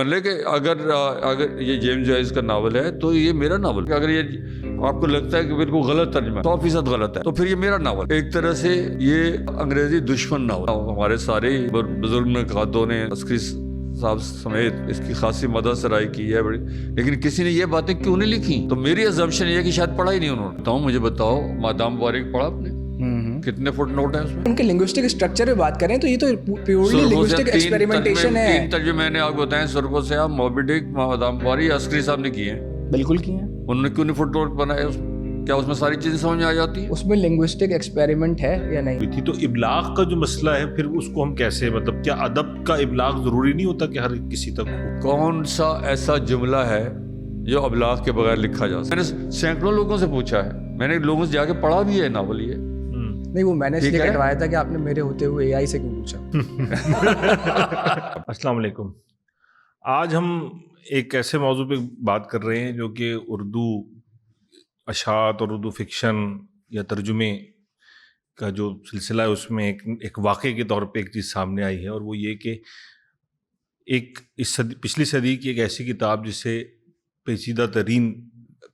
لیکن اگر یہ جیمز جوائس کا ناول ہے تو یہ میرا ناول ہے. اگر یہ آپ کو لگتا ہے کہ بالکل غلط ترجمہ 100% غلط ہے تو پھر یہ میرا ناول. ایک طرح سے یہ انگریزی دشمن ناول. ہمارے سارے بزرگ نقادوں نے عسکری صاحب سمیت اس کی خاصی مدد سرائی کی ہے بڑی، لیکن کسی نے یہ باتیں کیوں نہیں لکھی؟ تو میری ازمپشن یہ ہے کہ شاید پڑھا ہی نہیں انہوں نے. مجھے بتاؤ مادام مبارک پڑھا آپ نے؟ کتنے فٹ نوٹ ہیں اس میں؟ ان کے لنگوسٹک اسٹرکچر پہ بات کریں تو یہ تو پیورلی لنگوسٹک ایکسپیریمنٹیشن ہے. 3 ترجمے میں نے آپ کو بتائیں، سرخوں سے آپ موبی ڈک مادام مبارک عسکری صاحب نے کیے ہیں. بالکل کیے ہیں. انہوں نے کیوں نہیں فٹ نوٹ بنائے اس میں؟ کیا اس میں ساری چیزیں سمجھ میں آ جاتی ہیں؟ اس میں لنگوسٹک ایکسپیریمنٹ ہے یا نہیں تھی. تو ابلاغ کا جو مسئلہ ہے پھر اس کو ہم کیسے، مطلب کیا ادب کا ابلاغ ضروری نہیں ہوتا کہ ہر کسی تک ہو؟ کون سا ایسا جملہ ہے جو ابلاغ کے بغیر لکھا جا سکتا؟ میں نے سینکڑوں لوگوں سے پوچھا ہے، میں نے لوگوں سے جا کے پڑھا بھی ہے ناول یہ. نہیں وہ میں نے اس لیے کٹوایا تھا کہ آپ نے میرے ہوتے ہوئے اے آئی سے کیوں پوچھا. السلام علیکم. آج ہم ایک ایسے موضوع پہ بات کر رہے ہیں جو کہ اردو اشاعت اور اردو فکشن یا ترجمے کا جو سلسلہ ہے اس میں ایک واقعے کے طور پہ ایک چیز سامنے آئی ہے، اور وہ یہ کہ پچھلی صدی کی ایک ایسی کتاب جسے پیچیدہ ترین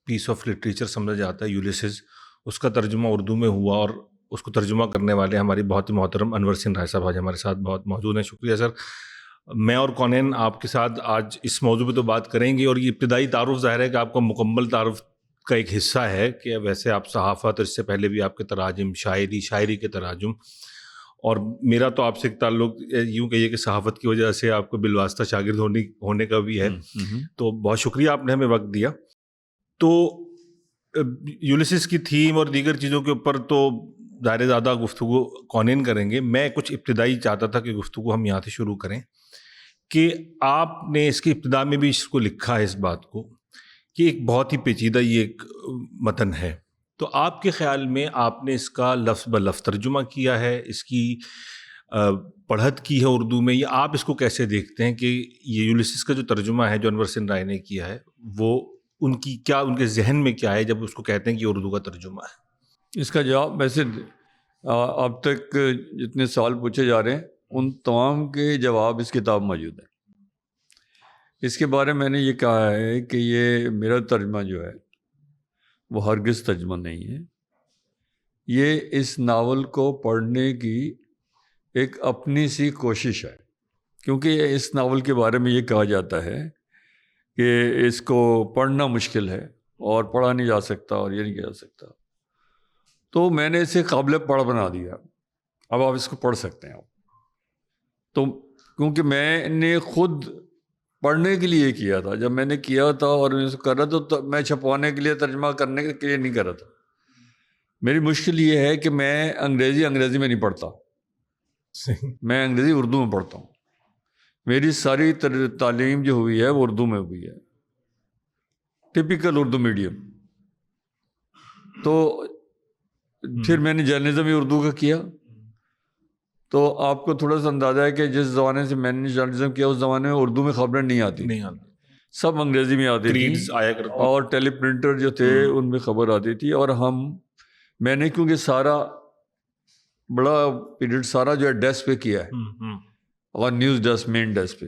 پیس آف لٹریچر سمجھا جاتا ہے، یولیسز، اس کا ترجمہ اردو میں ہوا، اور اس کو ترجمہ کرنے والے ہماری بہت ہی محترم انور سنگھ رائے صاحب آج ہمارے ساتھ بہت موجود ہیں. شکریہ سر. میں اور کونین آپ کے ساتھ آج اس موضوع پہ تو بات کریں گے، اور یہ ابتدائی تعارف ظاہر ہے کہ آپ کا مکمل تعارف کا ایک حصہ ہے کہ ویسے آپ صحافت، اور اس سے پہلے بھی آپ کے تراجم، شاعری کے تراجم، اور میرا تو آپ سے ایک تعلق یوں کہیے کہ صحافت کی وجہ سے آپ کو بالواسطہ شاگرد ہونے کا بھی ہے. تو بہت شکریہ آپ نے ہمیں وقت دیا. تو یولیسز کی تھیم اور دیگر چیزوں کے اوپر تو ظاہر زیادہ گفتگو کونین کریں گے. میں کچھ ابتدائی چاہتا تھا کہ گفتگو ہم یہاں سے شروع کریں کہ آپ نے اس کی ابتدا میں بھی اس کو لکھا ہے، اس بات کو کہ ایک بہت ہی پیچیدہ یہ ایک متن ہے. تو آپ کے خیال میں آپ نے اس کا لفظ بلفظ ترجمہ کیا ہے، اس کی پڑھت کی ہے اردو میں، یا آپ اس کو کیسے دیکھتے ہیں کہ یہ یولیسز کا جو ترجمہ ہے جو انور سنگھ رائے نے کیا ہے، وہ ان کے ذہن میں کیا ہے جب اس کو کہتے ہیں کہ یہ اردو کا ترجمہ ہے؟ اس کا جواب ویسے اب تک جتنے سوال پوچھے جا رہے ہیں ان تمام کے جواب اس کتاب موجود ہیں. اس کے بارے میں نے یہ کہا ہے کہ یہ میرا ترجمہ جو ہے وہ ہرگز ترجمہ نہیں ہے. یہ اس ناول کو پڑھنے کی ایک اپنی سی کوشش ہے، کیونکہ اس ناول کے بارے میں یہ کہا جاتا ہے کہ اس کو پڑھنا مشکل ہے اور پڑھا نہیں جا سکتا اور یہ نہیں کیا جا سکتا. تو میں نے اسے قابل پڑھ بنا دیا. اب آپ اس کو پڑھ سکتے ہیں. تو کیونکہ میں نے خود پڑھنے کے لیے کیا تھا، جب میں نے کیا تھا اور میں اس کو کر رہا تھا تو میں چھپوانے کے لیے، ترجمہ کرنے کے لیے نہیں کر رہا تھا. میری مشکل یہ ہے کہ میں انگریزی میں نہیں پڑھتا، میں انگریزی اردو میں پڑھتا ہوں. میری ساری تعلیم جو ہوئی ہے وہ اردو میں ہوئی ہے، ٹپیکل اردو میڈیم. تو پھر میں نے جرنلزم ہی اردو کا کیا. تو آپ کو تھوڑا سا اندازہ ہے کہ جس زمانے سے میں نے جرنلزم کیا اس زمانے میں اردو میں خبریں نہیں آتی، سب انگریزی میں آتی تھی، اور ٹیلی پرنٹر جو تھے ان میں خبر آتی تھی. اور میں نے کیونکہ سارا بڑا پیریڈ سارا جو ہے ڈیسک پہ کیا ہے، اور نیوز ڈیسک، مین ڈیسک پہ،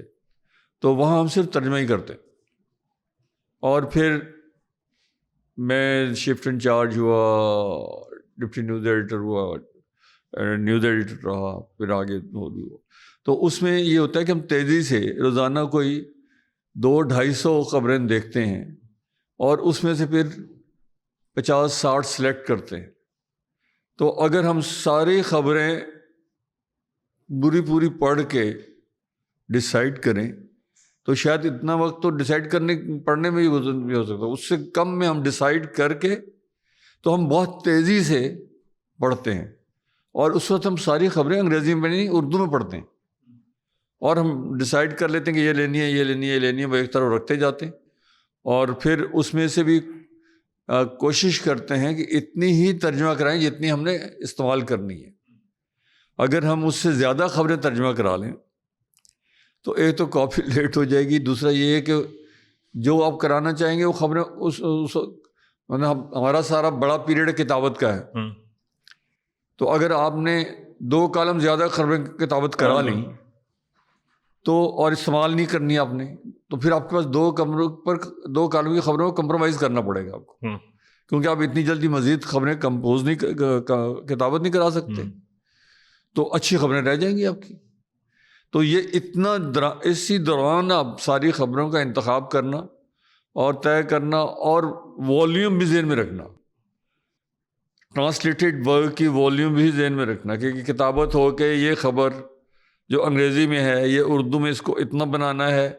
تو وہاں ہم صرف ترجمہ ہی کرتے. اور پھر میں شفٹ انچارج ہوا، ڈپٹی نیوز ایڈیٹر ہوا، نیوز ایڈیٹر رہا، پھر آگے ہوا. تو اس میں یہ ہوتا ہے کہ ہم تیزی سے روزانہ کوئی 200-250 خبریں دیکھتے ہیں، اور اس میں سے پھر 50-60 سلیکٹ کرتے ہیں. تو اگر ہم ساری خبریں پوری پڑھ کے ڈیسائیڈ کریں تو شاید اتنا وقت تو ڈیسائیڈ پڑھنے میں بھی ہو سکتا. اس سے کم میں ہم ڈیسائیڈ کر کے تو ہم بہت تیزی سے پڑھتے ہیں، اور اس وقت ہم ساری خبریں انگریزی میں نہیں اردو میں پڑھتے ہیں، اور ہم ڈیسائیڈ کر لیتے ہیں کہ یہ لینی ہے، یہ لینی ہے، یہ لینی ہے، وہ ایک طرف رکھتے جاتے ہیں. اور پھر اس میں سے بھی کوشش کرتے ہیں کہ اتنی ہی ترجمہ کرائیں جتنی ہم نے استعمال کرنی ہے. اگر ہم اس سے زیادہ خبریں ترجمہ کرا لیں تو ایک تو کاپی لیٹ ہو جائے گی، دوسرا یہ ہے کہ جو آپ کرانا چاہیں گے وہ خبریں ہمارا سارا بڑا پیریڈ کتابت کا ہے. تو اگر آپ نے 2 کالم زیادہ خبریں کتابت کرا لیں تو اور استعمال نہیں کرنی آپ نے، تو پھر آپ کے پاس 2 کالم کی خبروں کو کمپرومائز کرنا پڑے گا آپ کو، کیونکہ آپ اتنی جلدی مزید خبریں کمپوز نہیں کتابت نہیں کرا سکتے، تو اچھی خبریں رہ جائیں گی آپ کی. تو یہ اسی دوران آپ ساری خبروں کا انتخاب کرنا اور طے کرنا اور والیوم بھی ذہن میں رکھنا، ٹرانسلیٹڈ ورک کی والیوم بھی ذہن میں رکھنا کہ کتابت ہو کے یہ خبر جو انگریزی میں ہے یہ اردو میں اس کو اتنا بنانا ہے،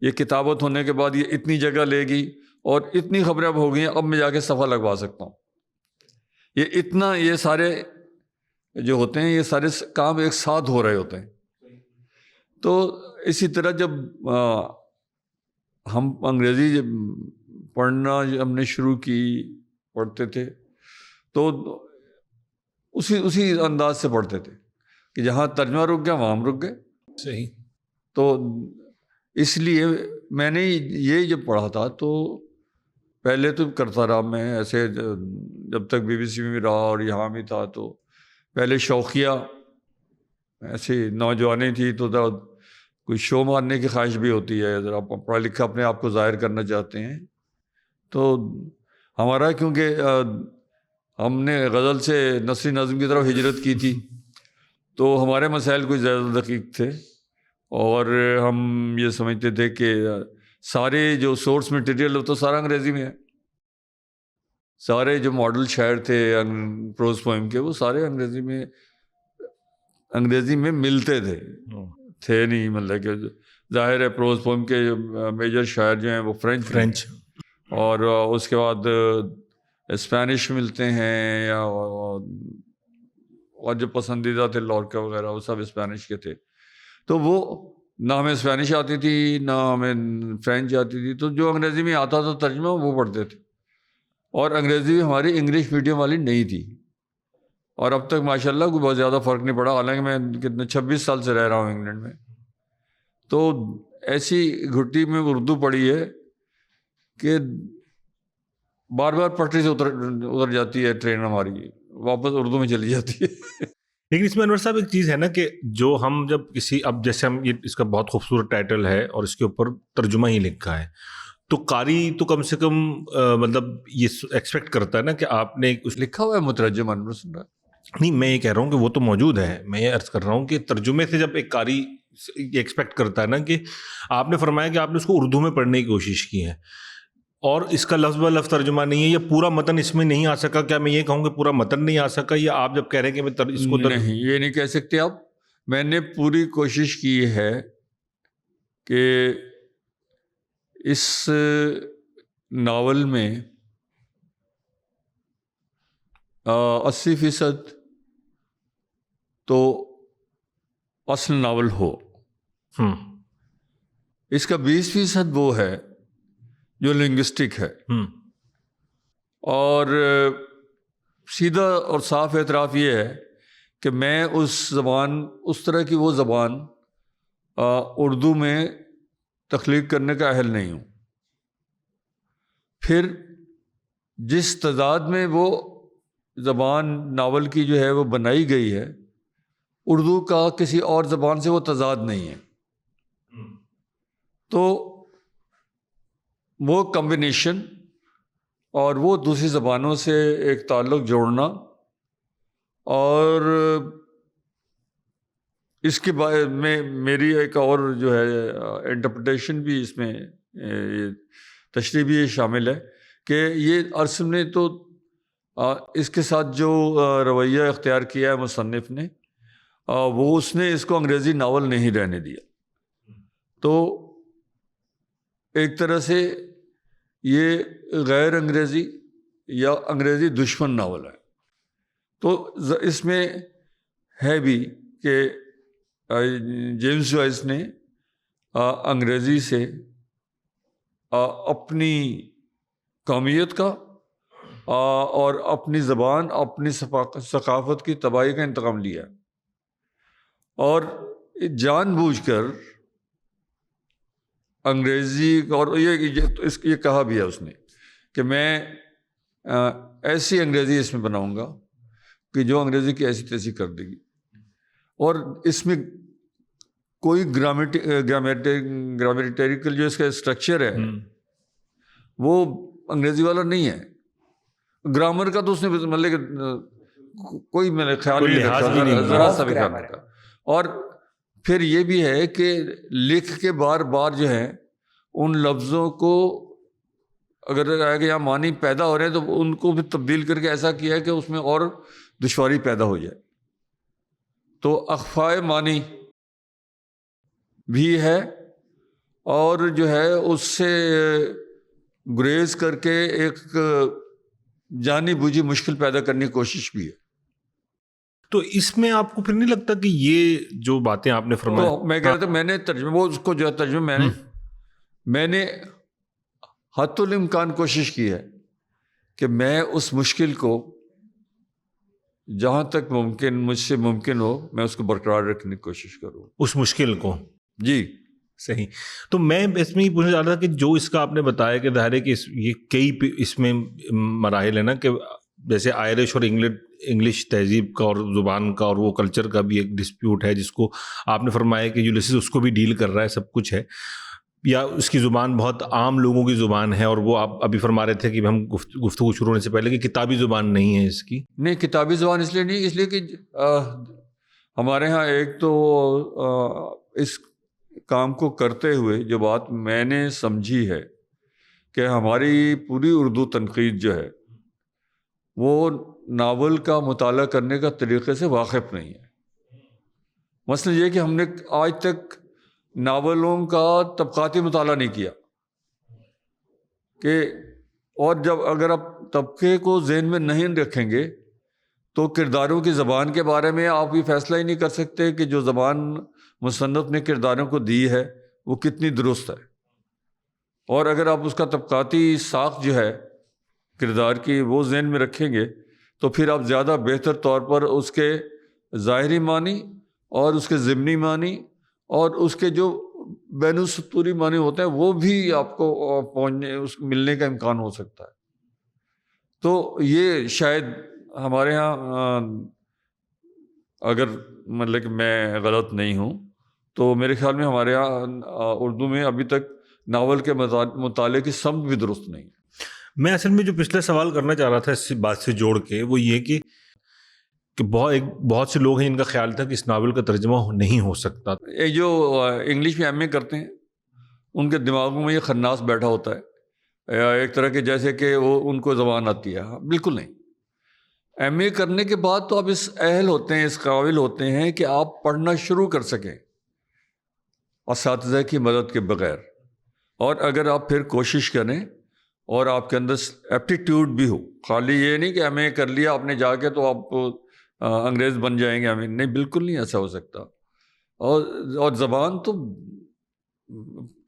یہ کتابت ہونے کے بعد یہ اتنی جگہ لے گی اور اتنی خبریں اب ہو گئی ہیں، اب میں جا کے صفحہ لگوا سکتا ہوں. یہ سارے جو ہوتے ہیں یہ سارے کام ایک ساتھ ہو رہے ہوتے ہیں. تو اسی طرح جب ہم انگریزی پڑھنا ہم نے شروع کی، پڑھتے تھے تو اسی انداز سے پڑھتے تھے کہ جہاں ترجمہ رک گیا وہاں ہم رک گئے. صحیح. تو اس لیے میں نے یہ جب پڑھا تھا تو پہلے تو کرتا رہا میں ایسے، جب تک BBC میں رہا اور یہاں بھی تھا تو پہلے شوقیہ ایسی نوجوانی تھی تو کوئی شو مارنے کی خواہش بھی ہوتی ہے، ذرا پڑھا لکھا اپنے آپ کو ظاہر کرنا چاہتے ہیں. تو ہمارا کیونکہ ہم نے غزل سے نثری نظم کی طرف ہجرت کی تھی تو ہمارے مسائل کچھ زیادہ دقیق تھے، اور ہم یہ سمجھتے تھے کہ سارے جو سورس مٹیریل ہو تو سارا انگریزی میں ہے، سارے جو ماڈل شاعر تھے پروز پوئم کے وہ سارے انگریزی میں ملتے تھے نہیں، مطلب کہ ظاہر ہے پروز پوئم کے میجر شاعر جو ہیں وہ فرینچ اور اس کے بعد اسپینش ملتے ہیں، یا اور جو پسندیدہ تھے لورکا وغیرہ وہ سب اسپینش کے تھے. تو وہ نہ ہمیں اسپینش آتی تھی نہ ہمیں فرینچ آتی تھی، تو جو انگریزی میں آتا تھا ترجمہ وہ پڑھتے تھے. اور انگریزی بھی ہماری انگلش میڈیم والی نہیں تھی، اور اب تک ماشاءاللہ کوئی بہت زیادہ فرق نہیں پڑا، حالانکہ میں کتنے 26 سال سے رہ رہا ہوں انگلینڈ میں. تو ایسی گھٹی میں اردو پڑھی ہے کہ بار بار پٹری سے اتر جاتی ہے ٹرین ہماری، واپس اردو میں چلی جاتی ہے. لیکن اس میں انور صاحب ایک چیز ہے نا کہ جو ہم جب اب جیسے ہم یہ اس کا بہت خوبصورت ٹائٹل ہے اور اس کے اوپر ترجمہ ہی لکھا ہے، تو قاری تو کم سے کم مطلب یہ ایکسپیکٹ کرتا ہے نا کہ آپ نے لکھا ہوا ہے مترجم انور سن رہا. نہیں، میں یہ کہہ رہا ہوں کہ وہ تو موجود ہے، میں یہ عرض کر رہا ہوں کہ ترجمے سے جب ایک قاری یہ ایکسپیکٹ کرتا ہے نا کہ آپ نے فرمایا کہ آپ نے اس کو اردو میں پڑھنے کی کوشش کی ہے اور اس کا لفظ بہ لفظ ترجمہ نہیں ہے یا پورا متن اس میں نہیں آ سکا، کیا میں یہ کہوں کہ پورا متن نہیں آ سکا، یا آپ جب کہہ رہے ہیں کہ میں اس کو نہیں، یہ نہیں کہہ سکتے آپ. میں نے پوری کوشش کی ہے کہ اس ناول میں 80% تو اصل ناول ہو، اس کا 20% وہ ہے جو لنگوسٹک ہے. اور سیدھا اور صاف اعتراف یہ ہے کہ میں اس طرح کی وہ زبان اردو میں تخلیق کرنے کا اہل نہیں ہوں. پھر جس تضاد میں وہ زبان ناول کی جو ہے وہ بنائی گئی ہے، اردو کا کسی اور زبان سے وہ تضاد نہیں ہے. تو وہ کمبینیشن اور وہ دوسری زبانوں سے ایک تعلق جوڑنا، اور اس کے بعد میں میری ایک اور جو ہے انٹرپریٹیشن بھی اس میں تشریح بھی شامل ہے کہ یہ ارسم نے تو اس کے ساتھ جو رویہ اختیار کیا ہے مصنف نے، وہ اس نے اس کو انگریزی ناول نہیں رہنے دیا. تو ایک طرح سے یہ غیر انگریزی یا انگریزی دشمن ناول ہے. تو اس میں ہے بھی کہ جیمز جوائس نے انگریزی سے اپنی قومیت کا اور اپنی زبان، اپنی ثقافت کی تباہی کا انتقام لیا، اور جان بوجھ کر انگریزی، اور یہ کہا بھی ہے اس نے کہ میں ایسی انگریزی اس میں بناؤں گا کہ جو انگریزی کی ایسی تیسی کر دے گی. اور اس میں کوئی گرامیٹیکل جو اس کا اسٹرکچر ہے وہ انگریزی والا نہیں ہے. گرامر کا تو اس نے مطلب کوئی میرے خیال نہیں رکھا ذرا سا بھی خیال رکھا. اور پھر یہ بھی ہے کہ لکھ کے بار بار جو ہے ان لفظوں کو اگر آئے کہ یہاں معنی پیدا ہو رہے ہیں تو ان کو بھی تبدیل کر کے ایسا کیا ہے کہ اس میں اور دشواری پیدا ہو جائے. تو اخفائے معنی بھی ہے اور جو ہے اس سے گریز کر کے ایک جانی بوجھی مشکل پیدا کرنے کی کوشش بھی ہے. تو اس میں آپ کو پھر نہیں لگتا کہ یہ جو باتیں آپ نے فرمائی؟ تو میں کہہ رہا تھا میں نے ترجمہ وہ اس کو جو ہے ترجمہ میں نے حتی الامکان کوشش کی ہے کہ میں اس مشکل کو جہاں تک ممکن مجھ سے ممکن ہو میں اس کو برقرار رکھنے کی کوشش کروں. اس مشکل کو جی صحیح. تو میں اس میں یہ پوچھنا چاہ رہا تھا کہ جو اس کا آپ نے بتایا کہ ظاہر ہے کہ یہ کئی اس میں مراحل ہیں نا کہ جیسے آئرش اور انگلش تہذیب کا اور زبان کا اور وہ کلچر کا بھی ایک ڈسپیوٹ ہے جس کو آپ نے فرمایا کہ یولیسس اس کو بھی ڈیل کر رہا ہے, سب کچھ ہے, یا اس کی زبان بہت عام لوگوں کی زبان ہے اور وہ آپ ابھی فرما رہے تھے کہ ہم گفتگو شروع ہونے سے پہلے کہ کتابی زبان نہیں ہے اس کی. نہیں کتابی زبان اس لیے نہیں, اس لیے کہ ہمارے ہاں ایک تو اس کام کو کرتے ہوئے جو بات میں نے سمجھی ہے کہ ہماری پوری اردو تنقید جو ہے وہ ناول کا مطالعہ کرنے کا طریقے سے واقف نہیں ہے. مثلا یہ کہ ہم نے آج تک ناولوں کا طبقاتی مطالعہ نہیں کیا کہ اور جب اگر آپ طبقے کو ذہن میں نہیں رکھیں گے تو کرداروں کی زبان کے بارے میں آپ یہ فیصلہ ہی نہیں کر سکتے کہ جو زبان مصنف نے کرداروں کو دی ہے وہ کتنی درست ہے. اور اگر آپ اس کا طبقاتی ساخت جو ہے کردار کی وہ ذہن میں رکھیں گے تو پھر آپ زیادہ بہتر طور پر اس کے ظاہری معنی اور اس کے ضمنی معنی اور اس کے جو بین السطوری معنی ہوتے ہیں وہ بھی آپ کو پہنچنے ملنے کا امکان ہو سکتا ہے. تو یہ شاید ہمارے ہاں اگر مطلب کہ میں غلط نہیں ہوں تو میرے خیال میں ہمارے یہاں اردو میں ابھی تک ناول کے مطالعے کی سمت بھی درست نہیں ہے. میں اصل میں جو پچھلا سوال کرنا چاہ رہا تھا اس بات سے جوڑ کے وہ یہ کہ بہت سے لوگ ہیں جن کا خیال تھا کہ اس ناول کا ترجمہ نہیں ہو سکتا. یہ جو انگلش میں ایم اے کرتے ہیں ان کے دماغوں میں یہ خناس بیٹھا ہوتا ہے ایک طرح کے جیسے کہ وہ ان کو زبان آتی ہے. بالکل نہیں. ایم اے کرنے کے بعد تو آپ اس اہل ہوتے ہیں, اس قابل ہوتے ہیں کہ آپ پڑھنا شروع کر سکیں اساتذہ کی مدد کے بغیر. اور اگر آپ پھر کوشش کریں اور آپ کے اندر ایپٹیٹیوڈ بھی ہو, خالی یہ نہیں کہ ایم اے کر لیا آپ نے جا کے تو آپ انگریز بن جائیں گے. نہیں, بالکل نہیں ایسا ہو سکتا. اور زبان تو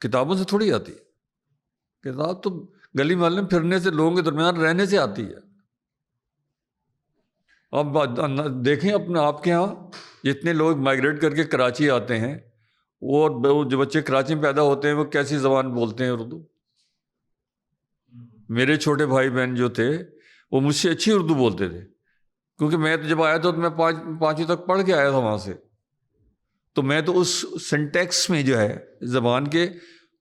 کتابوں سے تھوڑی آتی ہے. کتاب تو گلی محلے میں پھرنے سے, لوگوں کے درمیان رہنے سے آتی ہے. اب دیکھیں اپنے آپ کے یہاں جتنے لوگ مائگریٹ کر کے کراچی آتے ہیں وہ جو بچے کراچی میں پیدا ہوتے ہیں وہ کیسی زبان بولتے ہیں اردو. میرے چھوٹے بھائی بہن جو تھے وہ مجھ سے اچھی اردو بولتے تھے کیونکہ میں تو جب آیا تھا تو میں پانچویں تک پڑھ کے آیا تھا وہاں سے. تو میں تو اس سینٹیکس میں جو ہے زبان کے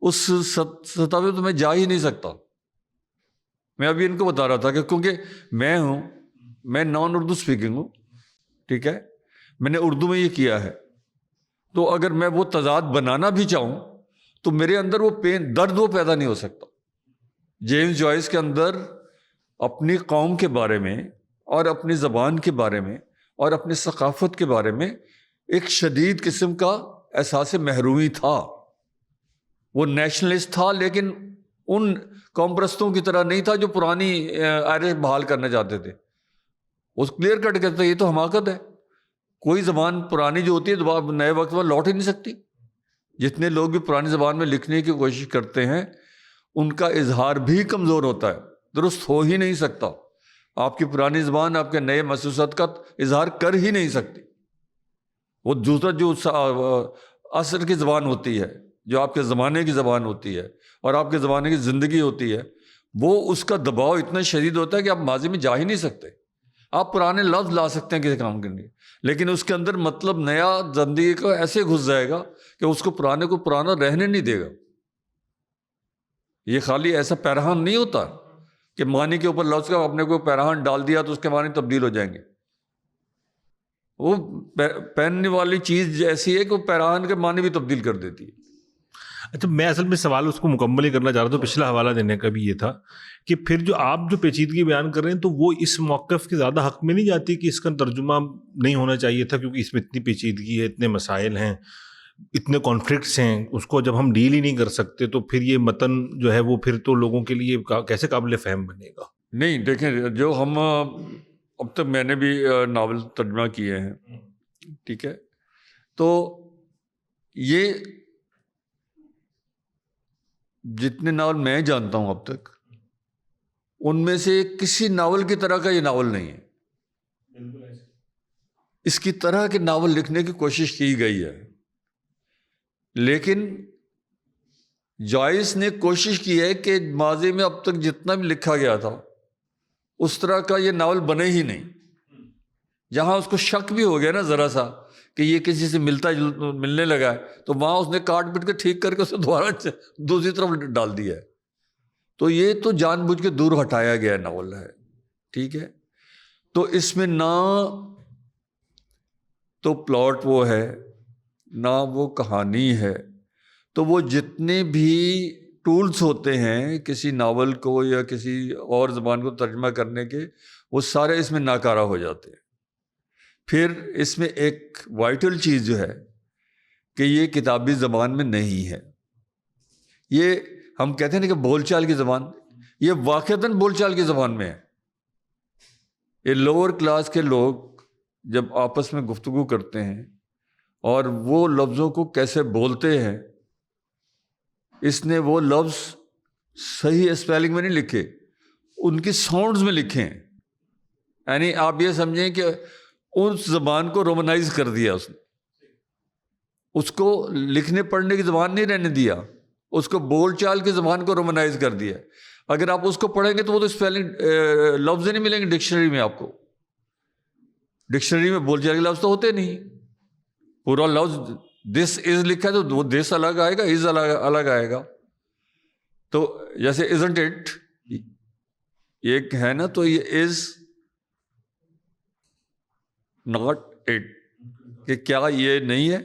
اس سطح پہ تو میں جا ہی نہیں سکتا. میں ابھی ان کو بتا رہا تھا کہ کیونکہ میں نان اردو اسپیکنگ ہوں, ٹھیک ہے, میں نے اردو میں یہ کیا ہے. تو اگر میں وہ تضاد بنانا بھی چاہوں تو میرے اندر وہ درد وہ پیدا نہیں ہو سکتا. جیمز جوائس کے اندر اپنی قوم کے بارے میں اور اپنی زبان کے بارے میں اور اپنی ثقافت کے بارے میں ایک شدید قسم کا احساس محرومی تھا. وہ نیشنلسٹ تھا لیکن ان قوم پرستوں کی طرح نہیں تھا جو پرانی آئرش بحال کرنا چاہتے تھے. وہ کلیئر کٹ کہتا ہے یہ تو حماقت ہے. کوئی زبان پرانی جو ہوتی ہے نئے وقت میں لوٹ ہی نہیں سکتی. جتنے لوگ بھی پرانی زبان میں لکھنے کی کوشش کرتے ہیں ان کا اظہار بھی کمزور ہوتا ہے, درست ہو ہی نہیں سکتا. آپ کی پرانی زبان آپ کے نئے محسوسات کا اظہار کر ہی نہیں سکتی. وہ دوسرا جو عصر کی زبان ہوتی ہے, جو آپ کے زمانے کی زبان ہوتی ہے اور آپ کے زمانے کی زندگی ہوتی ہے, وہ اس کا دباؤ اتنا شدید ہوتا ہے کہ آپ ماضی میں جا ہی نہیں سکتے. آپ پرانے لفظ لا سکتے ہیں کسی کام کے لیے، لیکن اس کے اندر مطلب نیا زندگی کا ایسے گھس جائے گا کہ اس کو پرانا رہنے نہیں دے گا۔ یہ خالی ایسا پیرہان نہیں ہوتا کہ معنی کے اوپر لفظ کا اپنے کو پیرہان ڈال دیا تو اس کے معنی تبدیل ہو جائیں گے۔ وہ پہننے والی چیز ایسی ہے کہ وہ پیرہان کے معنی بھی تبدیل کر دیتی ہے۔ اچھا، میں اصل میں سوال اس کو مکمل ہی کرنا چاہ رہا تھا، پچھلا حوالہ دینے کا بھی یہ تھا کہ پھر جو آپ جو پیچیدگی بیان کر رہے ہیں تو وہ اس موقف کے زیادہ حق میں نہیں جاتی کہ اس کا ترجمہ نہیں ہونا چاہیے تھا، کیونکہ اس میں اتنی پیچیدگی ہے، اتنے مسائل ہیں، اتنے کانفلکٹس ہیں، اس کو جب ہم ڈیل ہی نہیں کر سکتے تو پھر یہ متن جو ہے وہ پھر تو لوگوں کے لیے کیسے قابل فہم بنے گا؟ نہیں دیکھیں، جو ہم اب تک میں نے بھی ناول ترجمہ کیے ہیں، ٹھیک ہے، تو یہ جتنے ناول میں جانتا ہوں اب تک، ان میں سے کسی ناول کی طرح کا یہ ناول نہیں ہے۔ اس کی طرح کے ناول لکھنے کی کوشش کی گئی ہے، لیکن جوائس نے کوشش کی ہے کہ ماضی میں اب تک جتنا بھی لکھا گیا تھا اس طرح کا یہ ناول بنے ہی نہیں۔ جہاں اس کو شک بھی ہو گیا نا ذرا سا کہ یہ کسی سے ملنے لگا ہے، تو وہاں اس نے کاٹ پٹ کے ٹھیک کر کے اسے دوبارہ دوسری طرف ڈال دیا ہے۔ تو یہ تو جان بوجھ کے دور ہٹایا گیا ناول ہے، ٹھیک ہے۔ تو اس میں نہ تو پلاٹ وہ ہے، نہ وہ کہانی ہے، تو وہ جتنے بھی ٹولز ہوتے ہیں کسی ناول کو یا کسی اور زبان کو ترجمہ کرنے کے، وہ سارے اس میں ناکارہ ہو جاتے ہیں۔ پھر اس میں ایک وائٹل چیز جو ہے کہ یہ کتابی زبان میں نہیں ہے۔ یہ ہم کہتے ہیں کہ بول چال کی زبان، یہ واقعتاً بول چال کی زبان میں ہے۔ یہ لوور کلاس کے لوگ جب آپس میں گفتگو کرتے ہیں اور وہ لفظوں کو کیسے بولتے ہیں، اس نے وہ لفظ صحیح اسپیلنگ میں نہیں لکھے، ان کی ساؤنڈز میں لکھے ہیں۔ یعنی آپ یہ سمجھیں کہ اس زبان کو رومنائز کر دیا اس نے، اس کو لکھنے پڑھنے کی زبان نہیں رہنے دیا، اس کو بول چال کی زبان کو رومنائز کر دیا۔ اگر آپ اس کو پڑھیں گے تو وہ تو اسپیلنگ لفظ نہیں ملیں گے ڈکشنری میں۔ آپ کو ڈکشنری میں بول چال کے لفظ تو ہوتے نہیں، پورا لفظ دس از لکھا ہے تو وہ دس الگ آئے گا، از الگ آئے گا۔ تو جیسے ازنٹ اٹ ایک ہے نا، تو یہ از ناٹ اٹ، کہ کیا یہ نہیں ہے،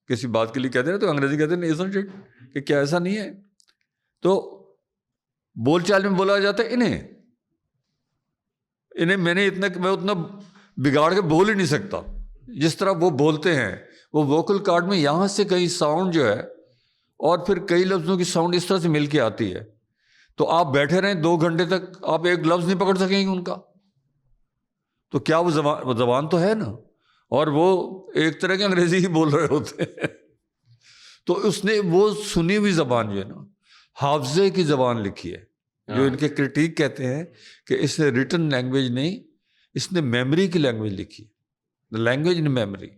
کسی بات کے لیے کہتے ہیں تو انگریزی کہتے ہیں ازنٹ اٹ، کہ کیا ایسا نہیں ہے۔ تو بول چال میں بولا جاتا ہے انہیں میں اتنا بگاڑ کے بول ہی نہیں سکتا جس طرح وہ بولتے ہیں۔ وہ ووکل کارڈ میں یہاں سے کئی ساؤنڈ جو ہے، اور پھر کئی لفظوں کی ساؤنڈ اس طرح سے مل کے آتی ہے، تو آپ بیٹھے رہیں 2 گھنٹے تک آپ ایک لفظ نہیں پکڑ سکیں گے ان کا۔ تو کیا وہ زبان تو ہے نا، اور وہ ایک طرح کی انگریزی ہی بول رہے ہوتے ہیں۔ تو اس نے وہ سنی ہوئی زبان جو ہے نا، حافظے کی زبان لکھی ہے، جو ان کے کرٹیک کہتے ہیں کہ اس نے ریٹن لینگویج نہیں، اس نے میموری کی لینگویج لکھی، دا لینگویج ان میموری۔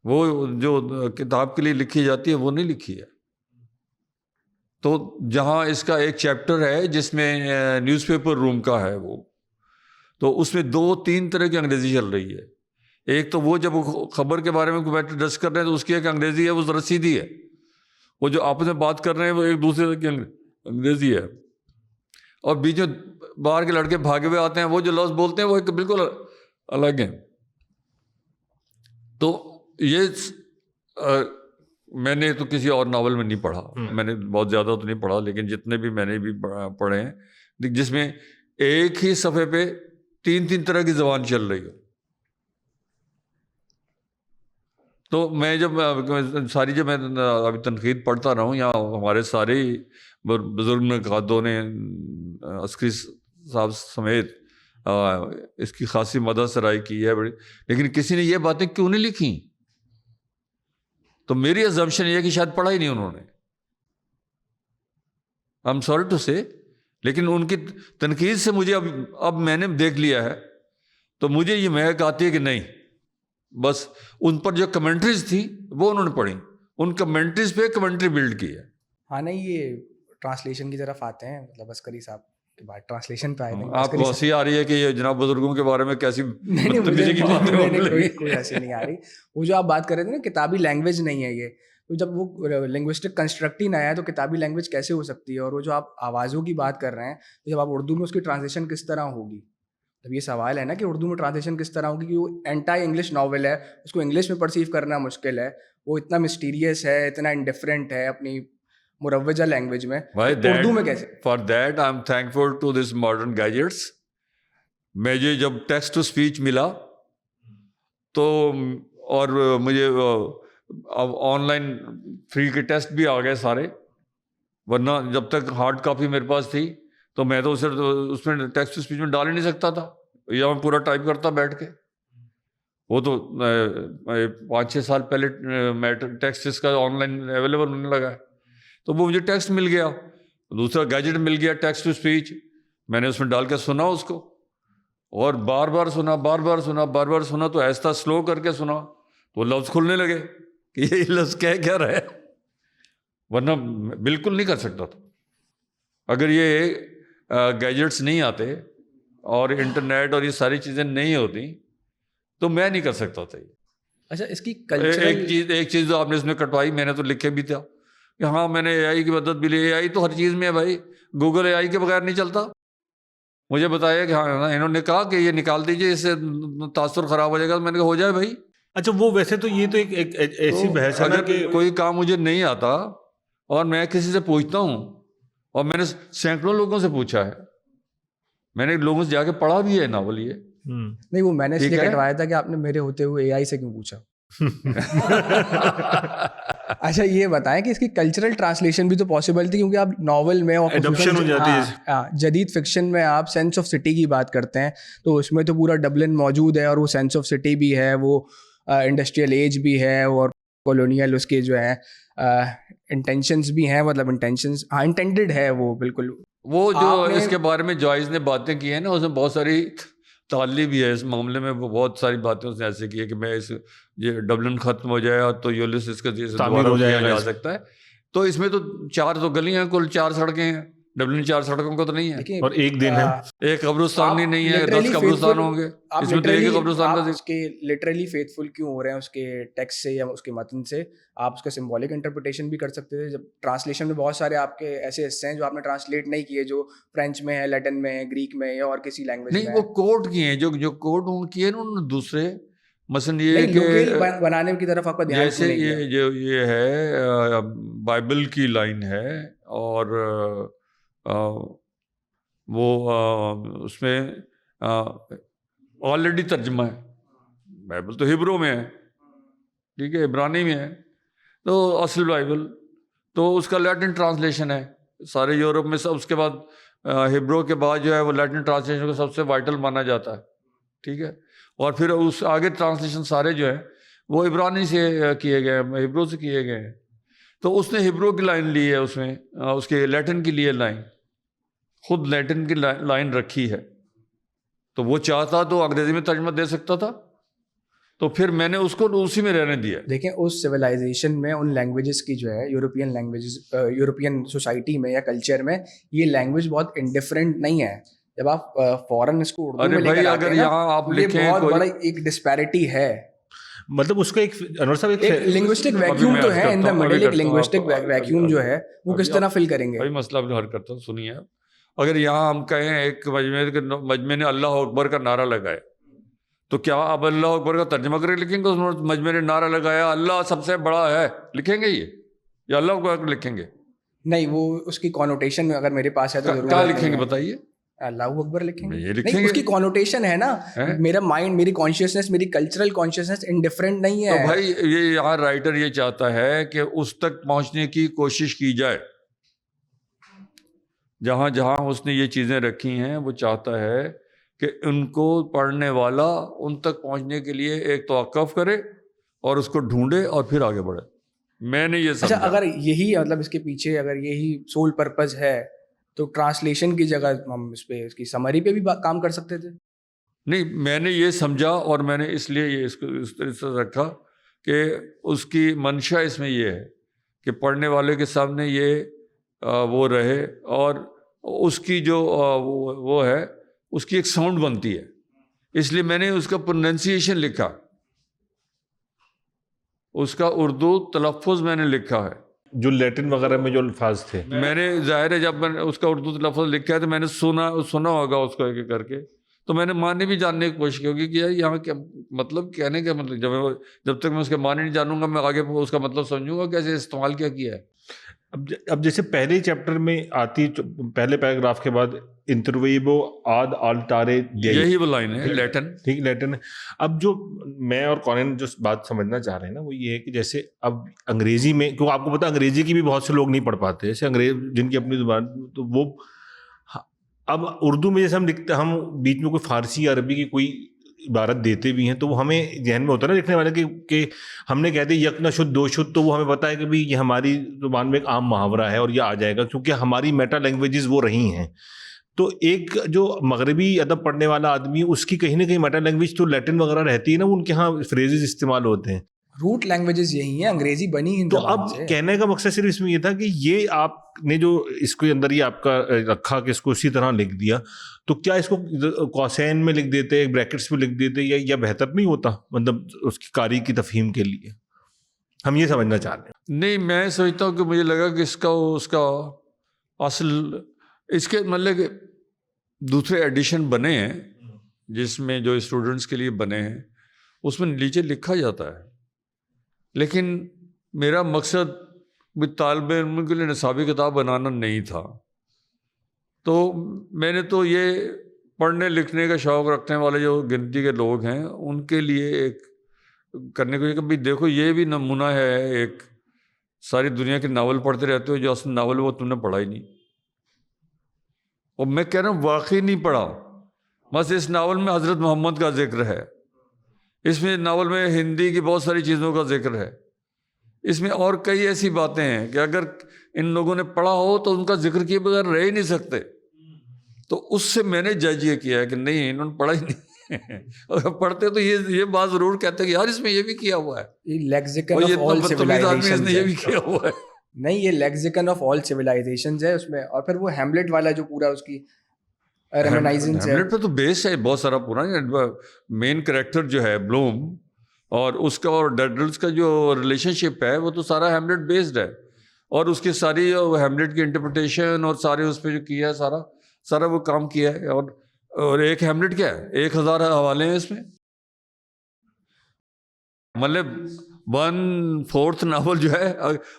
وہ جو کتاب کے لیے لکھی جاتی ہے وہ نہیں لکھی ہے۔ تو جہاں اس کا ایک چیپٹر ہے جس میں نیوز پیپر روم کا ہے، وہ تو اس میں 2-3 طرح کی انگریزی چل رہی ہے۔ ایک تو وہ جب خبر کے بارے میں کوئی ڈسکس کر رہے ہیں تو اس کی ایک انگریزی ہے، وہ ذرا سیدھی ہے۔ وہ جو آپس میں بات کر رہے ہیں وہ ایک دوسرے کی انگریزی ہے، اور بیچ میں باہر کے لڑکے بھاگے ہوئے آتے ہیں، وہ جو لفظ بولتے ہیں وہ ایک بالکل الگ ہیں۔ تو یہ میں نے تو کسی اور ناول میں نہیں پڑھا، میں نے بہت زیادہ تو نہیں پڑھا، لیکن جتنے بھی میں نے بھی پڑھے ہیں جس میں ایک ہی صفحے پہ 3 طرح کی زبان چل رہی ہو۔ تو میں جب میں ابھی تنقید پڑھتا رہا ہوں، یا ہمارے سارے بزرگ نے قادوں نے عسکری صاحب سمیت اس کی خاصی مدد سرائی کی ہے بڑی، لیکن کسی نے یہ باتیں کیوں نہیں لکھی؟ تو میری assumption یہ ہے کہ شاید پڑھا ہی نہیں انہوں نے۔ I'm sorry to say، لیکن ان کی تنقید سے مجھے اب میں نے دیکھ لیا ہے، تو مجھے یہ مہک آتی ہے کہ نہیں، بس ان پر جو کمنٹریز تھی وہ انہوں نے پڑھی، ان کمنٹریز پہ کمنٹری بلڈ کی ہے۔ ہاں نہیں، یہ ٹرانسلیشن کی طرف آتے ہیں، مطلب عسکری صاحب کے بعد ٹرانسلیشن پہ آئے تھے. آپ کو ہنسی آ رہی ہے کہ یہ جناب بزرگوں کے بارے میں کیسی نہیں بدتمیزی کی باتیں ہو رہی ہیں. کوئی ہنسی نہیں آ رہی. وہ جو آپ بات کر رہے تھے نا کتابی لینگویج نہیں ہے یہ, تو جب وہ لنگوسٹک کنسٹرکٹ ہی نہ آیا تو کتابی لینگویج کیسے ہو سکتی ہے؟ اور وہ جو آپ آوازوں کی بات کر رہے ہیں تو جب آپ اردو میں اس کی ٹرانسلیشن کس طرح ہوگی؟ جب یہ سوال ہے نا کہ اردو میں ٹرانسلیشن کس طرح ہوگی, کہ وہ اینٹائی انگلش ناول ہے, اس کو انگلش میں پرسیو کرنا مشکل ہے, وہ اتنا مسٹیریس ہے, اتنا انڈیفرنٹ ہے اپنی مروجہ لینگویج میں, اردو میں کیسے؟ For that I am thankful to this modern gadgets. مجھے جب ٹیکسٹ ٹو اسپیچ ملا تو, اور مجھے اب آن لائن فری کے ٹیسٹ بھی آ گئے سارے, ورنہ جب تک ہارڈ کاپی میرے پاس تھی تو میں تو اس میں ٹیکسٹ ٹو اسپیچ میں ڈال ہی نہیں سکتا تھا, یا میں پورا ٹائپ کرتا بیٹھ کے. وہ تو 5-6 سال پہلے ٹیکسٹ اس کا آن لائن اویلیبل ہونے لگا ہے, تو وہ مجھے ٹیکسٹ مل گیا, دوسرا گیجٹ مل گیا ٹیکسٹ ٹو اسپیچ. میں نے اس میں ڈال کے سنا اس کو, اور بار بار سنا تو ایسا سلو کر کے سنا تو لفظ کھلنے لگے کہ یہ لفظ کیا رہا ہے, ورنہ بالکل نہیں کر سکتا تھا. اگر یہ گیجٹس نہیں آتے اور انٹرنیٹ اور یہ ساری چیزیں نہیں ہوتی تو میں نہیں کر سکتا تھا. اچھا, اس کی کلچرل ایک چیز جو آپ نے اس میں کٹوائی, میں نے تو لکھے بھی تھا کہ ہاں میں نے اے آئی کی مدد بھی لی. اے آئی تو ہر چیز میں ہے بھائی, گوگل اے آئی کے بغیر نہیں چلتا. مجھے بتایا کہ ہاں انہوں نے کہا کہ یہ نکال دیجیے, اس سے تاثر خراب ہو جائے گا. میں نے کہا ہو جائے بھائی. اچھا, وہ ویسے تو یہ تو ایک ایسی بحث ہے اگر کہ کوئی کام مجھے نہیں آتا اور میں کسی سے پوچھتا ہوں, اور میں نے سینکڑوں لوگوں سے پوچھا ہے, میں نے لوگوں سے جا کے پڑھا بھی ہے ناول یہ. نہیں, وہ میں نے اس لیے کٹوایا تھا کہ آپ نے میرے ہوتے ہوئے اے آئی سے کیوں پوچھا. اچھا, یہ بتائیں کہ اس کی کلچرل ٹرانسلیشن بھی تو پاسبل تھی, کیونکہ آپ ناول میں ایڈپشن ہو جاتی ہے. جدید فکشن میں آپ سینس آف سٹی کی بات کرتے ہیں, تو اس میں تو پورا ڈبلن موجود ہے, اور وہ سینس آف سٹی بھی ہے, وہ انڈسٹریل ایج بھی ہے, اور کولونیل اس کے جو ہیں انٹینشنز بھی ہیں, مطلب انٹینشنز انٹینڈڈ ہے وہ بالکل. وہ جو اس کے بارے میں جوائز نے باتیں کی ہیں نا, اس میں بہت ساری تعلی بھی ہے اس معاملے میں. وہ بہت ساری باتیں اس نے ایسے کی ہے کہ میں اس یہ ڈبلن ختم ہو جائے تو یولیسس کا دوبارہ ہو جا سکتا ہے. تو اس میں تو 4 تو گلیاں, کل 4 سڑکیں ہیں. ڈبلن 4 سڑکوں کا تو نہیں ہے, اور ایک دن ہے, ایک قبرستان ہی نہیں ہے, 10 قبرستان ہوں گے. اس میں تو ایک قبرستان کا اس کے لٹرلی فیتھفل کیوں ہو رہے ہیں اس کے ٹیکسٹ سے یا اس کے متن سے؟ آپ اس کا سمبولک انٹرپریٹیشن بھی کر سکتے تھے. جب ٹرانسلیشن میں بہت سارے آپ کے ایسے حصے ہیں جو آپ نے ٹرانسلیٹ نہیں کیے, جو فرینچ میں ہے, لیٹن میں ہے, گریک میں یا اور کسی لینگویج میں. نہیں, وہ کوٹ کیے ہیں, جو کوٹ کیے ہیں انہوں نے دوسرے. مثلاً یہ کہ بنانے کی طرف آپ کا دھیان جیسے یہ ہے بائبل کی لائن ہے, اور وہ اس میں آلریڈی ترجمہ ہے. بائبل تو ہبرو میں ہے, ٹھیک ہے, عبرانی میں ہے, تو اصل بائبل تو اس کا لیٹن ٹرانسلیشن ہے سارے یورپ میں. سب اس کے بعد ہبرو کے بعد جو ہے وہ لیٹن ٹرانسلیشن کو سب سے وائٹل مانا جاتا ہے, ٹھیک ہے. اور پھر اس آگے ٹرانسلیشن سارے جو ہیں وہ عبرانی سے کیے گئے ہیں, ہبرو سے کیے گئے ہیں. تو اس نے ہبرو کی لائن لی ہے, اس میں اس کے لیٹن کی لیے لائن, خود لیٹن کی لائن رکھی ہے. تو وہ چاہتا تو انگریزی میں ترجمہ دے سکتا تھا, تو پھر میں نے اس کو اسی میں رہنے دیا. دیکھیں, اس سویلائزیشن میں ان لینگویجز کی جو ہے یورپین لینگویجز, یورپین سوسائٹی میں یا کلچر میں یہ لینگویج بہت انڈیفرنٹ نہیں ہے. جب آپ فوراً اس کو اردو میں لے کر آتے ہیں نا, یہ بہت بڑا ایک ڈسپیرٹی ہے. مطلب اس کا ایک انور صاحب ایک لنگوسٹک ویکیوم تو ہے ان دا مڈل, ایک لنگوسٹک ویکیوم جو ہے وہ کس طرح فل کریں گے؟ بھائی مسئلہ بھی حل کرتا ہوں, سنیے. اگر یہاں ہم کہیں ایک مجمع نے اللہ اکبر کا نعرہ لگایا, تو کیا آپ اللہ اکبر کا ترجمہ کر کے لکھیں گے؟ مجمع نے نعرہ لگایا اللہ سب سے بڑا ہے, لکھیں گے یہ, یا اللہ اکبر لکھیں گے؟ نہیں, وہ اس کی کانوٹیشن اگر میرے پاس ہے تو ضرور. کیا لکھیں گے بتائیے؟ اللہ اکبر لکھیں گے. نہیں, اس کی کانوٹیشن ہے نا, میرا مائنڈ, میری کانشیسنیس, میری کلچرل کانشیسنیس انڈیفرنٹ نہیں ہے. تو بھائی یہ یہاں رائٹر یہ چاہتا ہے کہ اس تک پہنچنے کی کوشش کی جائے. جہاں جہاں اس نے یہ چیزیں رکھی ہیں وہ چاہتا ہے کہ ان کو پڑھنے والا ان تک پہنچنے کے لیے ایک توقف کرے اور اس کو ڈھونڈے اور پھر آگے بڑھے. میں نے یہ سمجھا. اچھا, اگر یہی مطلب اس کے پیچھے اگر یہی سول پرپز ہے تو ٹرانسلیشن کی جگہ ہم اس پہ اس کی سمری پہ بھی کام کر سکتے تھے. نہیں, میں نے یہ سمجھا, اور میں نے اس لیے یہ اس کو اس طرح سے رکھا کہ اس کی منشا اس میں یہ ہے کہ پڑھنے والے کے سامنے یہ وہ رہے, اور اس کی جو وہ ہے اس کی ایک ساؤنڈ بنتی ہے، اس لیے میں نے اس کا پروننسیشن لکھا، اس کا اردو تلفظ میں نے لکھا ہے. جو لیٹن وغیرہ میں جو الفاظ تھے میں نے ظاہر ہے جب میں نے اس کا اردو لفظ لکھا ہے تو میں نے سنا ہوگا اس کو ایک کر کے، تو میں نے معنی بھی جاننے کی کوشش کی ہوگی کہ یار یہاں کیا مطلب، کہنے کا مطلب جب تک میں اس کے معنی نہیں جانوں گا میں آگے اس کا مطلب سمجھوں گا کیسے استعمال کیا ہے. اب جیسے پہلے چیپٹر میں آتی پہلے پیراگراف کے بعد انٹرویبو آد آلٹارے، یہی وہ لائن ہے لیٹن، ٹھیک لیٹن. اب جو میں اور کونین جو بات سمجھنا چاہ رہے ہیں نا وہ یہ ہے کہ جیسے اب انگریزی میں، کیونکہ آپ کو پتا انگریزی کی بھی بہت سے لوگ نہیں پڑھ پاتے، جیسے انگریز جن کی اپنی زبان، تو وہ اب اردو میں جیسے ہم لکھتے، ہم بیچ میں کوئی فارسی یا عربی کی کوئی عبارت دیتے بھی ہیں تو وہ ہمیں ذہن میں ہوتا ہے نا لکھنے والے کہ ہم نے کہتے ہیں یک نہ شد دو شد، تو وہ ہمیں پتا ہے کہ بھائی یہ ہماری زبان میں ایک عام محاورہ ہے اور یہ آ جائے گا کیونکہ ہماری میٹا لینگویجز وہ رہی ہیں. تو ایک جو مغربی ادب پڑھنے والا آدمی، اس کی کہیں نہ کہیں میٹا لینگویج تو لیٹن وغیرہ رہتی ہے نا، ان کے ہاں فریزز استعمال ہوتے ہیں. روٹ لینگویجز یہی ہیں، انگریزی بنی ہی. تو اب کہنے کا مقصد صرف اس میں یہ تھا کہ یہ آپ نے جو اس کے اندر یہ آپ کا رکھا کہ اس کو اسی طرح لکھ دیا، تو کیا اس کو کوسین میں لکھ دیتے، بریکٹس میں لکھ دیتے، یا بہتر نہیں ہوتا مطلب اس کی قاری کی تفہیم کے لیے؟ ہم یہ سمجھنا چاہ رہے ہیں. نہیں، میں سمجھتا ہوں کہ مجھے لگا کہ اس کا اصل اس کے مطلب کہ دوسرے ایڈیشن بنے ہیں جس میں جو اسٹوڈنٹس کے لیے بنے ہیں اس میں نیچے لکھا جاتا ہے، لیکن میرا مقصد بھی طالب علم کے لیے نصابی کتاب بنانا نہیں تھا. تو میں نے تو یہ پڑھنے لکھنے کا شوق رکھنے والے جو گنتی کے لوگ ہیں ان کے لیے ایک کرنے کو کہ بھائی دیکھو یہ بھی نمونہ ہے، ایک ساری دنیا کے ناول پڑھتے رہتے ہو جو اصل ناول وہ تم نے پڑھا ہی نہیں. اور میں کہہ رہا ہوں واقعی نہیں پڑھا. بس اس ناول میں حضرت محمد کا ذکر ہے، اس میں ناول میں ہندی کی بہت ساری چیزوں کا ذکر ہے، اس میں اور کئی ایسی باتیں ہیں کہ اگر ان لوگوں نے پڑھا ہو تو ان کا ذکر کیے بغیر رہ ہی نہیں سکتے. تو اس سے میں نے جج یہ کیا ہے کہ نہیں انہوں نے پڑھا ہی نہیں. اگر پڑھتے تو یہ بات ضرور کہتے کہ یار اس میں یہ بھی کیا ہوا ہے، لیکسیکن یہ آف آل بدتمیز نے یہ بھی کیا ہوا ہے. نہیں، یہ لیکسیکن آف آل سویلائزیشنز ہے اس میں. اور پھر وہ ہیملیٹ والا جو پورا اس کی ریمنائزنس ہے، ہیملیٹ پہ تو بیس ہے بہت سارا پورا. مین کریکٹر جو ہے بلوم اور اس کا اور ڈیڈلز کا جو ریلیشن شپ ہے وہ تو سارا ہیملیٹ بیسڈ ہے، اور اس کی ساری ہیملیٹ کی انٹرپریٹیشن اور سارے اس پہ جو کیا ہے سارا وہ کام کیا ہے. اور ایک ہیملیٹ کیا ہے، 1000 حوالے ہیں اس میں، مطلب 1/4 ناول جو ہے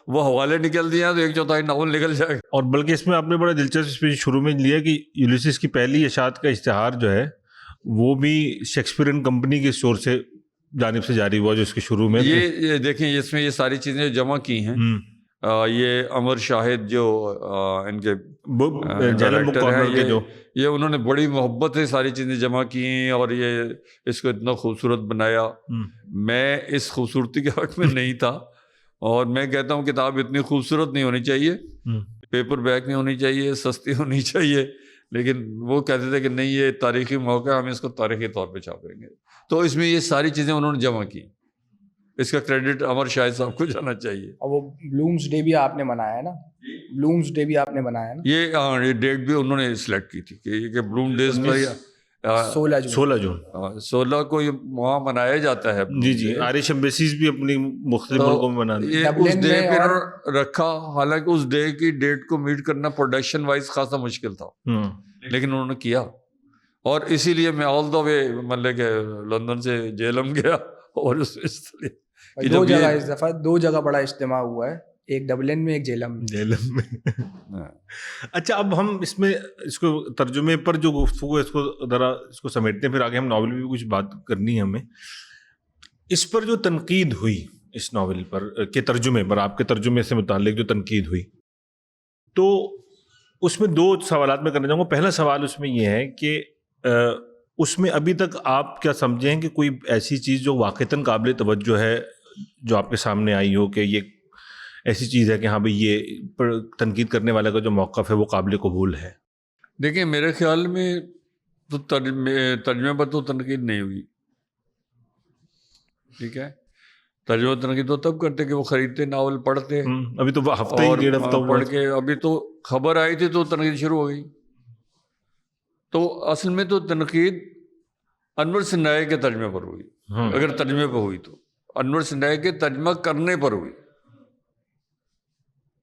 وہ حوالے نکل دیا تو 1/4 ناول نکل جائے گا. اور بلکہ اس میں آپ نے بڑا دلچسپ شروع میں لیا کہ یولیسس کی پہلی اشاعت کا اشتہار جو ہے وہ بھی شیکسپیئرن کمپنی کے اسٹور سے جانب سے جاری ہوا، جو اس کے شروع میں یہ دیکھیں اس میں یہ ساری چیزیں جمع کی ہیں. یہ امر شاہد جو ان کے ڈائریکٹر ہیں، یہ انہوں نے بڑی محبت سے ساری چیزیں جمع کی ہیں اور یہ اس کو اتنا خوبصورت بنایا. میں اس خوبصورتی کے حق میں نہیں تھا، اور میں کہتا ہوں کتاب اتنی خوبصورت نہیں ہونی چاہیے، پیپر بیک نہیں ہونی چاہیے، سستی ہونی چاہیے، لیکن وہ کہتے تھے کہ نہیں یہ تاریخی موقع ہے، ہم اس کو تاریخی طور پہ چھاپیں گے. تو اس میں یہ ساری چیزیں انہوں نے جمع کی. اس کا کریڈٹ امر شاہد صاحب کو جانا چاہیے. اور وہ بلومز ڈے بھی آپ نے منایا ہے نا، بلومز ڈے بھی آپ نے منایا نا. یہ ڈیٹ بھی انہوں نے سلیکٹ کی تھی کہ بلوم ڈیز پر 16 جون 16 کو وہاں منایا جاتا ہے. جی آئرش ایمبیسیز بھی اپنی مختلف ملکوں میں مناتی ہیں. اس ڈے پہ رکھا، حالانکہ اس ڈے کی ڈیٹ کو میٹ کرنا پروڈکشن وائز خاصا مشکل تھا، لیکن انہوں نے کیا. اور اسی لیے میں آل دا وے مطلب کہ لندن سے جیلم گیا، اور اس اس دفعہ 2 جگہ بڑا اجتماع ہوا ہے، ایک ڈبلن میں ایک جیلم میں. اچھا، اب ہم اس کو ترجمے پر جو گفتگو ہے اس کو سمیٹتے ہیں، پھر آگے ہم ناول میں بھی کچھ بات کرنی ہے ہمیں. اس پر جو تنقید ہوئی اس ناول پر کے ترجمے پر، آپ کے ترجمے سے متعلق جو تنقید ہوئی، تو اس میں 2 سوالات میں کرنا چاہوں گا. پہلا سوال اس میں یہ ہے کہ اس میں ابھی تک آپ کیا سمجھیں کہ کوئی ایسی چیز جو واقعتاً قابل توجہ ہے جو آپ کے سامنے آئی ہو کہ یہ ایسی چیز ہے کہ ہاں بھئی یہ تنقید کرنے والے کا جو موقف ہے وہ قابل قبول ہے؟ دیکھیں میرے خیال میں تو ترجمے پر تو تنقید نہیں ہوئی. ٹھیک ہے، ترجمہ تنقید تو تب کرتے کہ وہ خریدتے، ناول پڑھتے، ابھی تو ہفتہ ہی 1.5 ہفتہ پڑھ کے ابھی تو خبر آئی تھی تو تنقید شروع ہو گئی. تو اصل میں تو تنقید انور سندائے کے ترجمے پر ہوئی. اگر ترجمے پہ ہوئی تو انور سندائے کے ترجمہ کرنے پر ہوئی,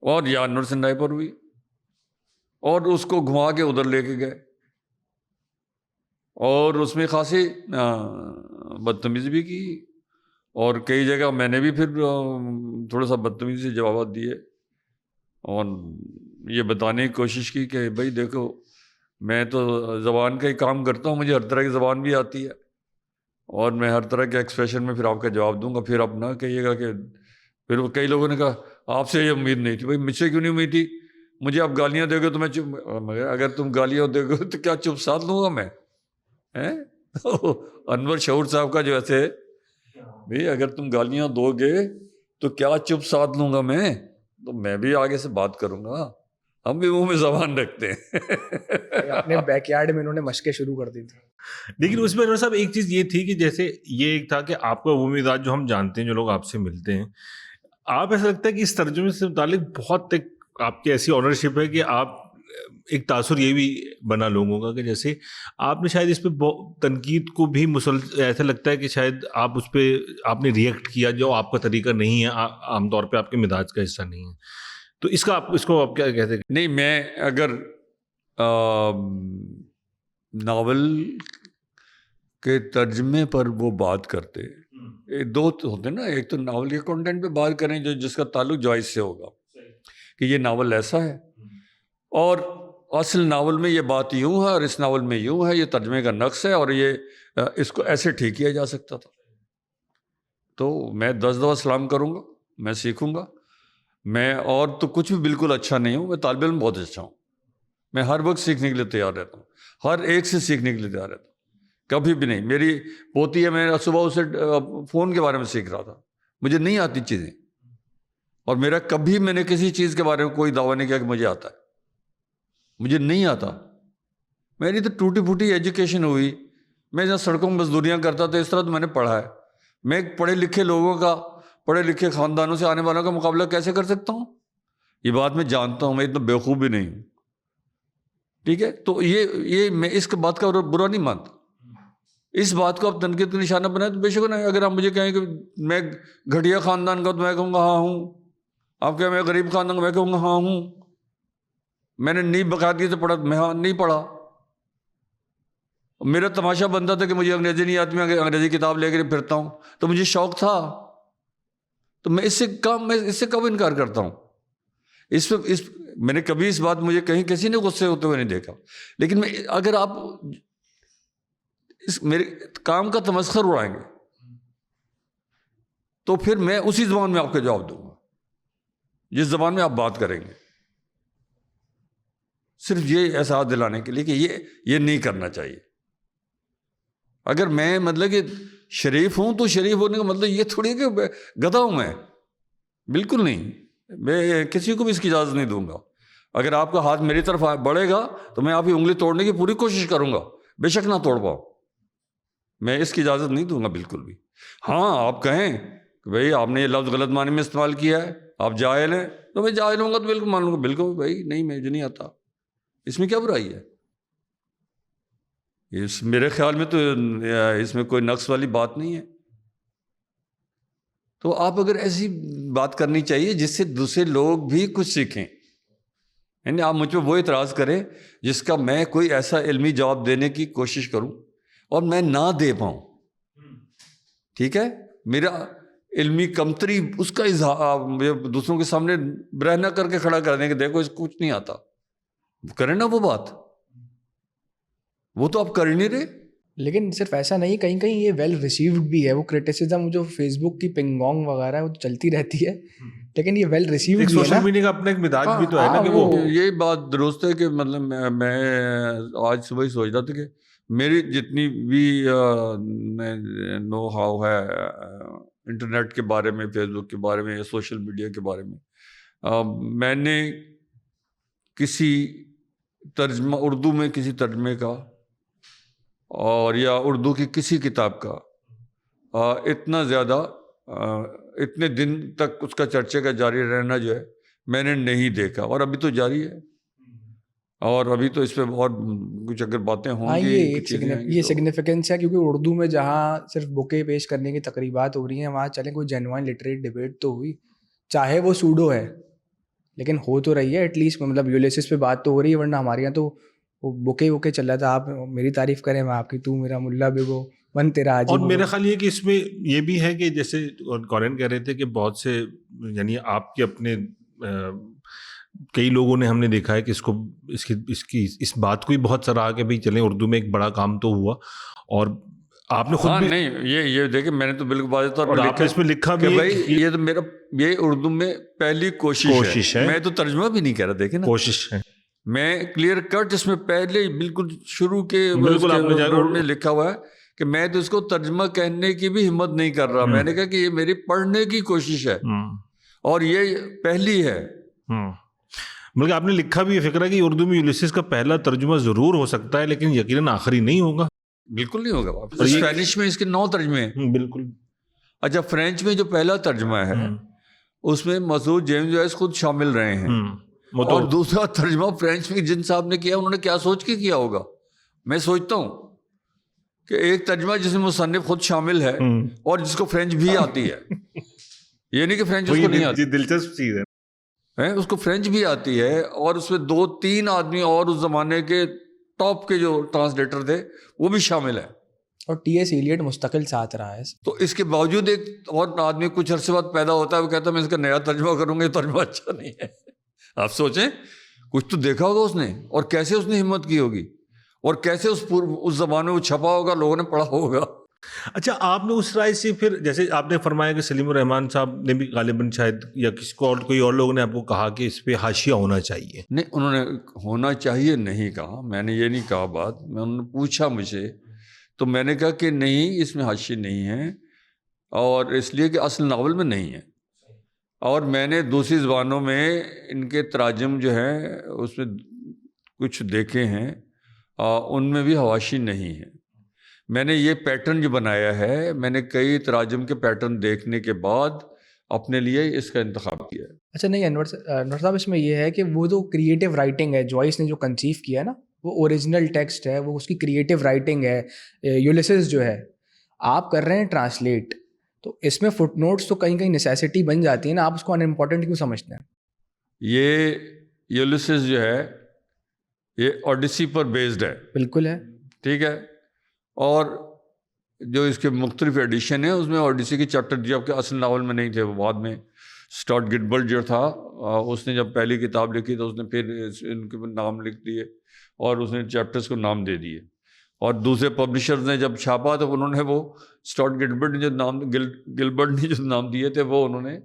اور یا انور سندائے پر ہوئی, اور اس کو گھما کے ادھر لے کے گئے, اور اس میں خاصی بدتمیزی بھی کی, اور کئی جگہ میں نے بھی پھر تھوڑا سا بدتمیزی سے جوابات دیے, اور یہ بتانے کی کوشش کی کہ بھائی دیکھو میں تو زبان کا ہی کام کرتا ہوں, مجھے ہر طرح کی زبان بھی آتی ہے, اور میں ہر طرح کے ایکسپریشن میں پھر آپ کا جواب دوں گا. پھر آپ نہ کہیے گا کہ پھر کئی لوگوں نے کہا آپ سے یہ امید نہیں تھی. بھائی مجھ سے کیوں نہیں امید تھی؟ مجھے آپ گالیاں دے گے تو میں چپ, مگر اگر تم گالیاں دے گے تو کیا چپ ساتھ لوں گا میں؟ انور شعور صاحب کا جو ایسے بھائی اگر تم گالیاں دو گے تو کیا چپ ساتھ لوں گا میں؟ تو میں بھی آگے سے بات کروں گا, ہم بھی منہ میں زبان رکھتے ہیں. اپنے بیک یارڈ میں انہوں نے مشقیں شروع کر دی تھی. لیکن اس میں انور صاحب ایک چیز یہ تھی کہ جیسے یہ ایک تھا کہ آپ کا وہ مزاج جو ہم جانتے ہیں, جو لوگ آپ سے ملتے ہیں, آپ ایسا لگتا ہے کہ اس ترجمے سے متعلق بہت ایک آپ کی ایسی آنرشپ ہے کہ آپ ایک تاثر یہ بھی بنا لوگوں کا کہ جیسے آپ نے شاید اس پہ تنقید کو بھی ایسا لگتا ہے کہ شاید آپ اس پہ آپ نے ریئیکٹ کیا جو آپ کا طریقہ نہیں ہے, عام طور پہ آپ کے مزاج کا حصہ نہیں ہے. تو اس کا آپ اس کو آپ کیا کہتے ہیں؟ نہیں, میں اگر ناول کے ترجمے پر وہ بات کرتے, دو ہوتے نا, ایک تو ناول کے کنٹینٹ پہ بات کریں جو جس کا تعلق جوائز سے ہوگا کہ یہ ناول ایسا ہے اور اصل ناول میں یہ بات یوں ہے اور اس ناول میں یوں ہے, یہ ترجمے کا نقص ہے اور یہ اس کو ایسے ٹھیک کیا جا سکتا تھا. تو میں 10 دفعہ سلام کروں گا, میں سیکھوں گا. میں اور تو کچھ بھی بالکل اچھا نہیں ہوں, میں طالب علم بہت اچھا ہوں. میں ہر وقت سیکھنے کے لیے تیار رہتا ہوں, ہر ایک سے سیکھنے کے لیے تیار رہتا ہوں, کبھی بھی نہیں. میری پوتی ہے, میں صبح اسے فون کے بارے میں سیکھ رہا تھا, مجھے نہیں آتی چیزیں, اور میرا کبھی میں نے کسی چیز کے بارے میں کوئی دعویٰ نہیں کیا کہ مجھے آتا ہے, مجھے نہیں آتا. میری تو ٹوٹی پھوٹی ایجوکیشن ہوئی, میں جہاں سڑکوں میں مزدوریاں کرتا تھا اس طرح تو میں نے پڑھا ہے. میں پڑھے لکھے لوگوں کا, پڑھے لکھے خاندانوں سے آنے والوں کا مقابلہ کیسے کر سکتا ہوں؟ یہ بات میں جانتا ہوں, میں اتنا بیوقوف بھی نہیں ہوں. ٹھیک ہے, تو یہ میں اس بات کا برا نہیں مانتا. اس بات کو آپ تنقید کا نشانہ بنائیں تو بے شک نہیں. اگر آپ مجھے کہیں کہ میں گھٹیا خاندان کا تو میں کہوں گا ہاں ہوں. آپ کہیں میں غریب خاندان کا, میں کہوں گا ہاں ہوں. میں نے نہیں باقاعدگی سے پڑھا, میں ہاں نہیں پڑھا. میرا تماشا بنتا تھا کہ مجھے انگریزی نہیں آتی, میں انگریزی کتاب لے کر پھرتا ہوں, تو مجھے شوق تھا. تو میں اس سے کب انکار کرتا ہوں؟ میں نے کبھی اس بات مجھے کہیں کسی نے غصے ہوتے ہوئے نہیں دیکھا. لیکن میں اگر آپ میرے کام کا تمسخر اڑائیں گے تو پھر میں اسی زبان میں آپ کو جواب دوں گا جس زبان میں آپ بات کریں گے. صرف یہ احساس دلانے کے لیے کہ یہ نہیں کرنا چاہیے. اگر میں مطلب کہ شریف ہوں تو شریف ہونے کا مطلب یہ تھوڑی ہے کہ گدھا ہوں میں, بالکل نہیں. میں کسی کو بھی اس کی اجازت نہیں دوں گا. اگر آپ کا ہاتھ میری طرف بڑھے گا تو میں آپ کی انگلی توڑنے کی پوری کوشش کروں گا, بے شک نہ توڑ پاؤں. میں اس کی اجازت نہیں دوں گا بالکل بھی. ہاں آپ کہیں کہ بھائی آپ نے یہ لفظ غلط معنی میں استعمال کیا ہے, آپ جاہل ہیں, تو میں جاہل ہوں گا تو بالکل مان لوں گا, بالکل بھائی نہیں مجھے نہیں آتا. اس میں کیا برائی ہے؟ میرے خیال میں تو اس میں کوئی نقص والی بات نہیں ہے. تو آپ اگر ایسی بات کرنی چاہیے جس سے دوسرے لوگ بھی کچھ سیکھیں. یعنی آپ مجھ پہ وہ اعتراض کریں جس کا میں کوئی ایسا علمی جواب دینے کی کوشش کروں اور میں نہ دے پاؤں. ٹھیک ہے, میرا علمی کمتری اس کا اظہار دوسروں کے سامنے برہ نہ کر کے کھڑا کر دیں کہ دیکھو اس کو کچھ نہیں آتا. کریں نا وہ بات, وہ تو آپ کر ہی نہیں رہے. لیکن صرف ایسا نہیں, کہیں کہیں یہ ویل ریسیوڈ بھی ہے. وہ کرٹیسزم جو فیس بک کی پنگ پونگ وغیرہ ہے وہ تو چلتی رہتی ہے, لیکن یہ ویل ریسیوڈ بھی ہے. سوشل میڈیا کا اپنا ایک مزاج بھی تو ہے نا کہ وہ یہ بات درست ہے کہ مطلب میں آج صبح ہی سوچ رہا تھا کہ میری جتنی بھی نو ہاؤ ہے انٹرنیٹ کے بارے میں, فیس بک کے بارے میں یا سوشل میڈیا کے بارے میں, میں نے کسی ترجمہ اردو میں کسی ترجمے کا اور یا اردو کی کسی کتاب کا اتنا زیادہ اتنے دن تک اس کا چرچے کا جاری رہنا جو ہے میں نے نہیں دیکھا, اور ابھی تو جاری ہے. اور ابھی تو اس پہ اور کچھ اگر باتیں ہوں ہاں گی یہ سگنیفیکنس ہے، کیونکہ اردو میں جہاں صرف بکیں پیش کرنے کی تقریبات ہو رہی ہیں وہاں چلیں کوئی جینوائن لٹریٹ ڈبیٹ تو ہوئی، چاہے وہ سوڈو ہے لیکن ہو تو رہی ہے ایٹ لیسٹ، مطلب یولیسس پہ بات تو ہو رہی ہے، ورنہ ہمارے یہاں تو وہ بکے چل رہا تھا، آپ میری تعریف کریں میں آپ کی، تو میرا ملا بگو من تیرا عجیب. اور میرا خیال یہ کہ اس میں یہ بھی ہے کہ جیسے کورین کہہ رہے تھے کہ بہت سے یعنی آپ کے اپنے کئی لوگوں نے ہم نے دیکھا ہے کہ اس بات کو ہی بہت سراہا کہ بھائی چلیں اردو میں ایک بڑا کام تو ہوا، اور آپ نے خود بھی نہیں یہ دیکھیں میں نے تو بالکل واضح طور اور پہ آپ نے اس میں لکھا بھی بھائی یہ تو میرا یہ اردو میں پہلی کوشش ہے، میں تو ترجمہ بھی نہیں کہہ رہا، دیکھیں نا کوشش ہے، میں کلیئر کٹ اس میں پہلے بالکل شروع کے بالکل آپ نے لکھا ہوا ہے کہ میں تو اس کو ترجمہ کہنے کی بھی ہمت نہیں کر رہا، میں نے کہا کہ یہ میری پڑھنے کی کوشش ہے اور یہ پہلی ہے. بلکہ آپ نے لکھا بھی یہ فکر ہے کہ اردو میں یولیسس کا پہلا ترجمہ ضرور ہو سکتا ہے لیکن یقیناً آخری نہیں ہوگا. بالکل نہیں ہوگا. اسپینش میں اس کے 9 ترجمے ہیں. بالکل. اچھا فرینچ میں جو پہلا ترجمہ ہے اس میں مسعود جیمز جوائس خود شامل رہے ہیں، اور دوسرا ترجمہ فرینچ میں جن صاحب نے کیا انہوں نے کیا سوچ کے کیا ہوگا. میں سوچتا ہوں کہ ایک ترجمہ جس میں مصنف خود شامل ہے اور جس کو فرینچ بھی آتی ہے، یہ نہیں کہ فرینچ اس کو نہیں آتی، دلچسپ چیز ہے، اس کو فرینچ بھی آتی ہے، اور اس میں 2-3 آدمی اور اس زمانے کے ٹاپ کے جو ٹرانسلیٹر تھے وہ بھی شامل ہے، اور ٹی ایس ایلیٹ مستقل ساتھ رہا ہے. تو اس کے باوجود ایک اور آدمی کچھ عرصے بعد پیدا ہوتا ہے، وہ کہتا ہے میں اس کا نیا ترجمہ کروں گا، یہ ترجمہ اچھا نہیں ہے. آپ سوچیں کچھ تو دیکھا ہوگا اس نے، اور کیسے اس نے ہمت کی ہوگی، اور کیسے اس زمانے میں وہ چھپا ہوگا، لوگوں نے پڑھا ہوگا. اچھا آپ نے اس رائے سے پھر جیسے آپ نے فرمایا کہ سلیم الرحمان صاحب نے بھی غالباً شاید یا کسی کو اور کوئی اور لوگوں نے آپ کو کہا کہ اس پہ حاشیہ ہونا چاہیے. نہیں انہوں نے ہونا چاہیے نہیں کہا، میں نے یہ نہیں کہا بات، میں انہوں نے پوچھا مجھے تو میں نے کہا کہ نہیں اس میں حاشیے نہیں ہیں، اور اس لیے کہ اصل ناول میں نہیں ہے، اور میں نے دوسری زبانوں میں ان کے تراجم جو ہیں اس میں کچھ دیکھے ہیں، ان میں بھی حواشی نہیں ہے. میں نے یہ پیٹرن جو بنایا ہے، میں نے کئی تراجم کے پیٹرن دیکھنے کے بعد اپنے لیے اس کا انتخاب کیا ہے. اچھا نہیں انور صاحب، اس میں یہ ہے کہ وہ جو کریٹیو رائٹنگ ہے جوائس نے جو کنسیو کیا ہے نا، وہ اوریجنل ٹیکسٹ ہے، وہ اس کی کریٹیو رائٹنگ ہے. یولیسس جو ہے آپ کر رہے ہیں ٹرانسلیٹ، تو اس میں فٹ نوٹس تو کہیں کہیں نیسیسٹی بن جاتی ہے نا، آپ اس کو ان امپورٹنٹ کیوں سمجھتے ہیں؟ یہ یولیسس جو ہے یہ اوڈیسی پر بیسڈ ہے. بالکل ہے، ٹھیک ہے، اور جو اس کے مختلف ایڈیشن ہیں اس میں اوڈیسی کے چیپٹر جب کہ اصل ناول میں نہیں تھے، وہ بعد میں اسٹارٹ گٹبرٹ جو تھا اس نے جب پہلی کتاب لکھی تو اس نے پھر ان کے نام لکھ دیے اور اس نے چیپٹرز کو نام دے دیے، اور دوسرے پبلشرز نے جب چھاپا تو انہوں نے وہ اسٹارٹ گلبرٹ نے جو نام گلبرٹ نے جو نام دیے تھے وہ انہوں نے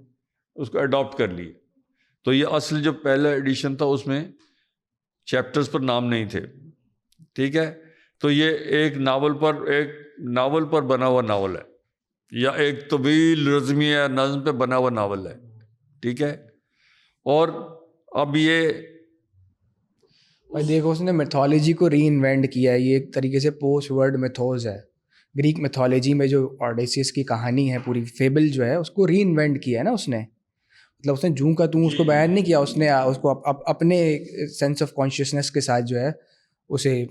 اس کو اڈاپٹ کر لیے. تو یہ اصل جو پہلا ایڈیشن تھا اس میں چیپٹرز پر نام نہیں تھے. ٹھیک ہے، تو یہ ایک ناول پر بنا ہوا ناول ہے، یا ایک طویل رزمیہ نظم پہ بنا ہوا ناول ہے. ٹھیک ہے، اور اب یہ دیکھو اس نے میتھولوجی کو ری انوینٹ کیا ہے، یہ ایک طریقے سے پوسٹ ورڈ میتھوز ہے. گریک میتھولوجی میں جو اوڈیسیس کی کہانی ہے، پوری فیبل جو ہے، اس کو ری انوینٹ کیا ہے نا اس نے. مطلب اس نے جوں کا توں اس کو بیان نہیں کیا، اس نے اس کو اپنے سینس آف کانشیسنیس کے ساتھ جو ہے اسے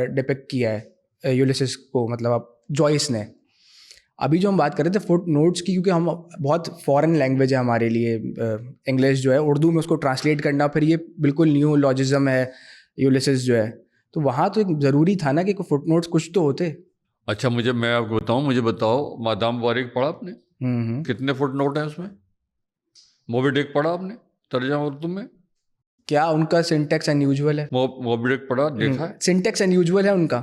ڈپکٹ کیا ہے یولیسس کو، مطلب اب جوائس نے. ابھی جو ہم بات کر رہے تھے فٹ نوٹس کی، کیونکہ ہم بہت فارن لینگویج ہے ہمارے لیے انگلش جو ہے، اردو میں اس کو ٹرانسلیٹ کرنا پھر یہ بالکل نیو لاجزم ہے یولیسس جو ہے، تو وہاں تو ایک ضروری تھا نا کہ فٹ نوٹس کچھ تو ہوتے. اچھا میں آپ کو بتاؤں، مجھے بتاؤ مادام وارک پڑھا آپ نے؟ کتنے فٹ نوٹ ہیں اس میں؟ موبی ڈک پڑھا آپ نے ترجمہ اردو میں؟ کیا ان کا سنٹیکس انیوژول ہے؟ موبی ڈک پڑھا، دیکھا ہے؟ سنٹیکس انیوژول ہے ان کا.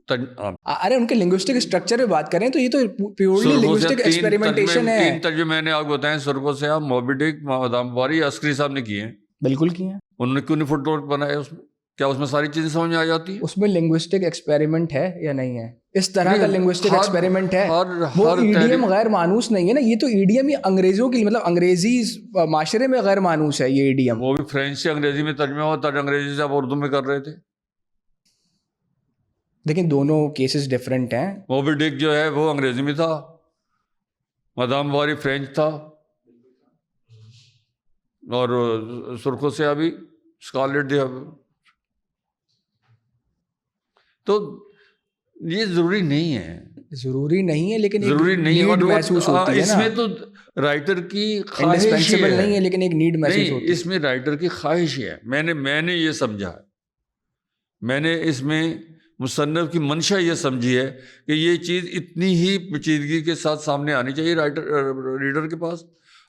ارے ان کے لنگوسٹک اسٹرکچر پہ بات کریں تو یہ تو پیورلی لنگوسٹک ایکسپیریمنٹیشن ہے. 3 ترجمے میں نے آپ کو بتائیں، سرخو سے آپ موبی ڈک مادام واری عسکری صاحب نے کیے ہیں. بالکل کیے ہیں. انہوں نے کیوں نہیں فٹ نوٹ بنایا اس میں؟ کیا اس میں ساری چیزیں سمجھ میں آ جاتی ہیں؟ اس میں لنگوسٹک ایکسپیریمنٹ ہے یا نہیں ہے؟ اس طرح کا لنگوسٹک ایکسپیریمنٹ ہے. وہ ایڈیم غیر مانوس نہیں ہے نا، یہ تو ایڈیم ہی انگریزوں کی، مطلب انگریزی معاشرے میں غیر مانوس ہے یہ ایڈیم. وہ بھی فرینچ سے انگریزی میں ترجمہ ہوا تھا، انگریزی سے آپ اردو میں کر رہے تھے. لیکن دونوں کیسز ڈفرینٹ ہیں. موبی ڈک جو ہے وہ انگریزی میں تھا، مادام واری فرینچ تھا، اور سرخو سے ابھی اسکارلیٹ تو یہ ضروری نہیں ہے، ضروری نہیں ہے لیکن ضروری نہیں ہے، نیڈ محسوس ہوتی ہے اس نا. میں تو رائٹر کی خواہش انڈسپینسیبل نہیں ہے ہے، لیکن ایک نیڈ محسوس نہیں ہوتی ہے. اس میں رائٹر کی خواہش ہے. میں نے یہ سمجھا ہے، میں نے اس میں مصنف کی منشا یہ سمجھی ہے کہ یہ چیز اتنی ہی پیچیدگی کے ساتھ سامنے آنی چاہیے ریڈر کے پاس،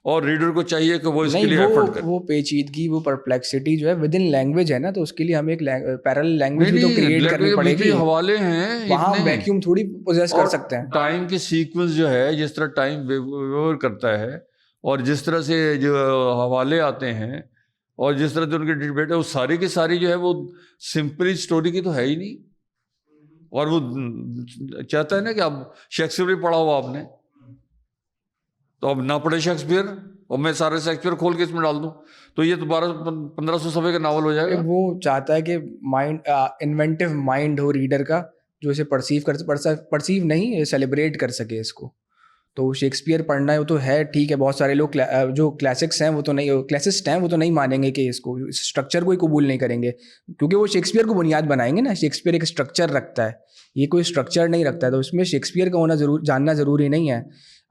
اور ریڈر کو چاہیے کہ وہ اس کے لیے ایفرٹ کرے. وہ پیچیدگی، وہ پرپلیکسٹی جو ہے ود ان لینگویج ہے نا، تو اس کے لیے ہمیں ایک پیرل لینگویج بھی تو کریٹ کرنی پڑے گی. حوالے ہیں وہاں ویکیوم تھوڑی پوزیس کر سکتے ہیں. ٹائم کی سیکوینس جو ہے، جس طرح ٹائم ویور کرتا ہے، اور جس طرح سے جو حوالے آتے ہیں، اور جس طرح سے ان کی ڈبیٹ ہے، وہ ساری کی ساری جو ہے وہ سمپلی اسٹوری کی تو ہے ہی نہیں. اور وہ چاہتا ہے نا کہ اب شیکسپیئر بھی پڑھا ہوا آپ نے، تو اب نہ پڑھے شیکسپیئر اور میں سارے شیکسپیئر کھول کے اس میں ڈال دوں تو یہ تو 1500 صفحے کا ناول ہو جائے گا. وہ چاہتا ہے کہ مائنڈ، انوینٹیو مائنڈ ہو ریڈر کا، جو اسے پرسیو نہیں سیلیبریٹ کر سکے اس کو. تو شیکسپیئر پڑھنا ہے وہ تو ہے ٹھیک ہے، بہت سارے لوگ جو کلاسکس ہیں وہ تو نہیں، کلاسسٹ ہیں وہ تو نہیں مانیں گے کہ اس کو اسٹرکچر کو ہی قبول نہیں کریں گے، کیونکہ وہ شیکسپیئر کو بنیاد بنائیں گے نا. شیکسپیئر ایک اسٹرکچر رکھتا ہے، یہ کوئی اسٹرکچر نہیں رکھتا ہے، تو اس میں شیکسپیئر کا ہونا جاننا ضروری نہیں ہے.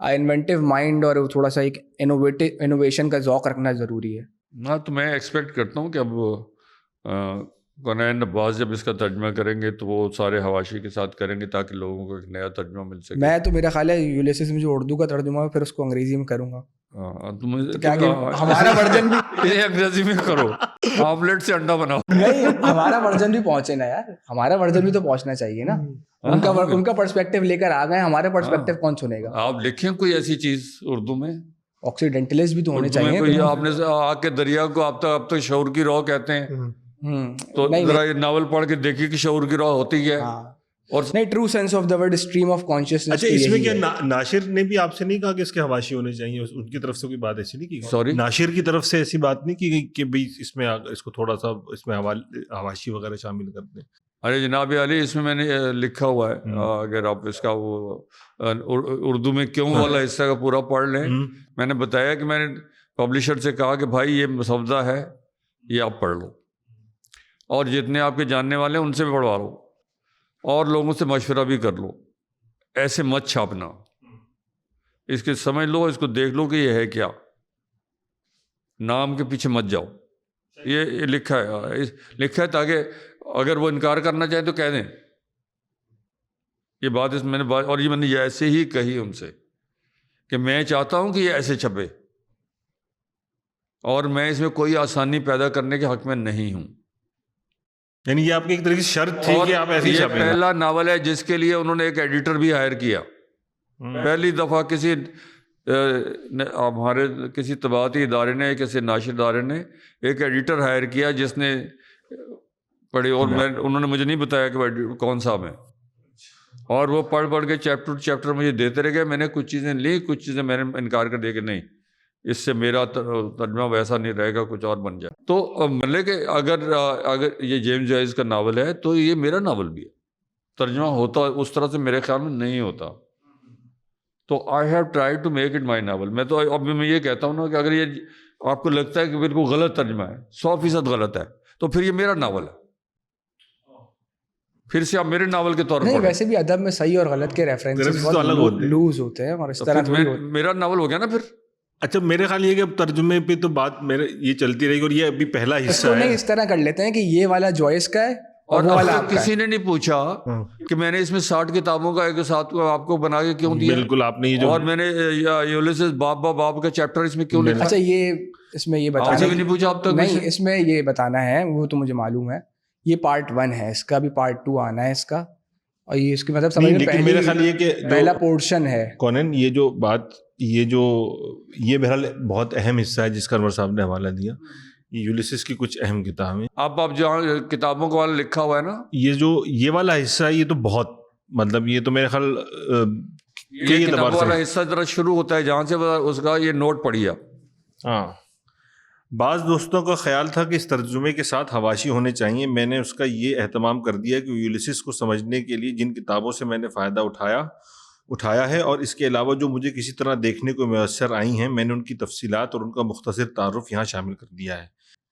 انوینٹیو مائنڈ اور تھوڑا سا ایک انوویشن کا ذوق رکھنا ضروری ہے. ہاں تو میں ایکسپیکٹ کرتا ہوں کہ اب قناعت عباس جب اس کا ترجمہ کریں گے تو وہ سارے حواشی کے ساتھ کریں گے تاکہ لوگوں کو ایک نیا ترجمہ مل سکے. میں تو میرا خیال ہے یولیسس میں جو اردو کا ترجمہ ہے پھر اس کو انگریزی میں کروں گا. ہمارا ورژن بھی انگریزی میں کرو، آملیٹ سے انڈا بناؤ. نہیں، ہمارا ورژن بھی پہنچے نا یار، ہمارا ورژن بھی تو پہنچنا چاہیے نا. ان کا پرسپیکٹو لے کر آ گئے، ہمارا پرسپیکٹو کون سنے گا؟ آپ لکھیں کوئی ایسی چیز اردو میں، آکسیڈینٹلسٹ بھی تو ہونے چاہیے. کوئی آپ نے آگ کے دریا کو اب تک شعور کی راہ کہتے ہیں، تو ذرا یہ ناول پڑھ کے دیکھیے کہ شعور کی راہ ہوتی ہے. اور نہیں، true sense of the word, stream of consciousness. اچھا اس میں کیا ناشر نے بھی آپ سے نہیں کہا کہ اس کے حواشی ہونے چاہیے؟ ان کی طرف سے کوئی بات ایسی نہیں کی؟ سوری، ناشر کی طرف سے ایسی بات نہیں کی گئی کہ بھائی اس میں اس کو تھوڑا سا اس میں حواشی وغیرہ شامل کر دیں؟ ارے جناب علی، اس میں میں نے لکھا ہوا ہے، اگر آپ اس کا وہ اردو میں کیوں والا حصہ کا پورا پڑھ لیں. میں نے بتایا کہ میں نے پبلشر سے کہا کہ بھائی یہ مسودہ ہے، یہ آپ پڑھ لو، اور جتنے آپ کے جاننے والے ہیں ان سے بھی پڑھوا لو، اور لوگوں سے مشورہ بھی کر لو. ایسے مت چھاپنا، اس کے سمجھ لو، اس کو دیکھ لو کہ یہ ہے کیا، نام کے پیچھے مت جاؤ. یہ لکھا ہے تاکہ اگر وہ انکار کرنا چاہیں تو کہہ دیں. یہ بات میں نے اور یہ میں نے ایسے ہی کہی ان سے کہ میں چاہتا ہوں کہ یہ ایسے چھپے، اور میں اس میں کوئی آسانی پیدا کرنے کے حق میں نہیں ہوں. یعنی یہ آپ کی ایک طرح کی شرط تھی کہ آپ ایسے ہی چھاپیں. یہ پہلا ناول ہے جس کے لیے انہوں نے ایک ایڈیٹر بھی ہائر کیا. پہلی دفعہ کسی ہمارے کسی طباعتی ادارے نے، کسی ناشر ادارے نے ایک ایڈیٹر ہائر کیا جس نے پڑھی، اور انہوں نے مجھے نہیں بتایا کہ کون صاحب ہیں، اور وہ پڑھ کے چیپٹر ٹو چیپٹر مجھے دیتے رہ گئے. میں نے کچھ چیزیں لی، کچھ چیزیں میں نے انکار کر دیا کہ نہیں، اس سے میرا ترجمہ ویسا نہیں رہے گا، کچھ اور بن جائے. تو مطلب کہ اگر یہ جیمز جوائس کا ناول ہے تو یہ میرا ناول بھی ہے. ترجمہ ہوتا اس طرح سے میرے خیال میں نہیں ہوتا. تو I have try to make it my novel. میں تو اب میں یہ کہتا ہوں نا کہ اگر یہ آپ کو لگتا ہے کہ بالکل غلط ترجمہ ہے، 100% غلط ہے، تو پھر یہ میرا ناول ہے، پھر سے آپ میرے ناول کے طور پر. نہیں، ویسے بھی ادب میں صحیح اور غلط کے ریفرنسز بہت لوز ہوتے ہیں، اور اس طرح میرا ناول ہو گیا نا پھر. اچھا میرے خیال یہ کہ اب ترجمے پہ تو بات میرے یہ چلتی رہے گی، اور یہ ابھی پہلا حصہ ہے. نہیں، اس طرح کر لیتے ہیں کہ یہ والا جوائس کا ہے اور وہ والا کسی نے نہیں پوچھا کہ میں نے اس میں 60 کتابوں کا ایک ساتھ آپ کو بنا کے کیوں دیا. بالکل آپ نے یہ جو، اور میں نے یولیسس باب کا چیپٹر اس میں کیوں لکھا. اچھا یہ اس میں یہ بتانا نہیں پوچھا اب تک. نہیں، اس میں یہ بتانا ہے، وہ تو مجھے معلوم ہے، یہ پارٹ 1 ہے، اس کا بھی پارٹ 2 آنا ہے اس کا. اور یہ اس کی مطلب سمجھ لیکن میرا خیال یہ کہ پہلا پورشن ہے کونن، یہ جو بات یہ بہرحال بہت اہم حصہ ہے جس کا انور صاحب نے حوالہ دیا. یہ یولیسس کی کچھ اہم کتابیں، اب جہاں کتابوں کا والا لکھا ہوا ہے نا، یہ والا حصہ ہے، یہ تو بہت مطلب یہ تو میرے خیال یہ کتابوں والا حصہ ذرا شروع ہوتا ہے جہاں سے اس کا یہ نوٹ پڑھیا. ہاں، بعض دوستوں کا خیال تھا کہ اس ترجمے کے ساتھ حواشی ہونے چاہیے. میں نے اس کا یہ اہتمام کر دیا کہ یولیسس کو سمجھنے کے لیے جن کتابوں سے میں نے فائدہ اٹھایا ہے اور اس کے علاوہ جو مجھے کسی طرح دیکھنے کو میسر آئی ہیں، میں نے ان کی تفصیلات اور ان کا مختصر تعارف یہاں شامل کر دیا ہے.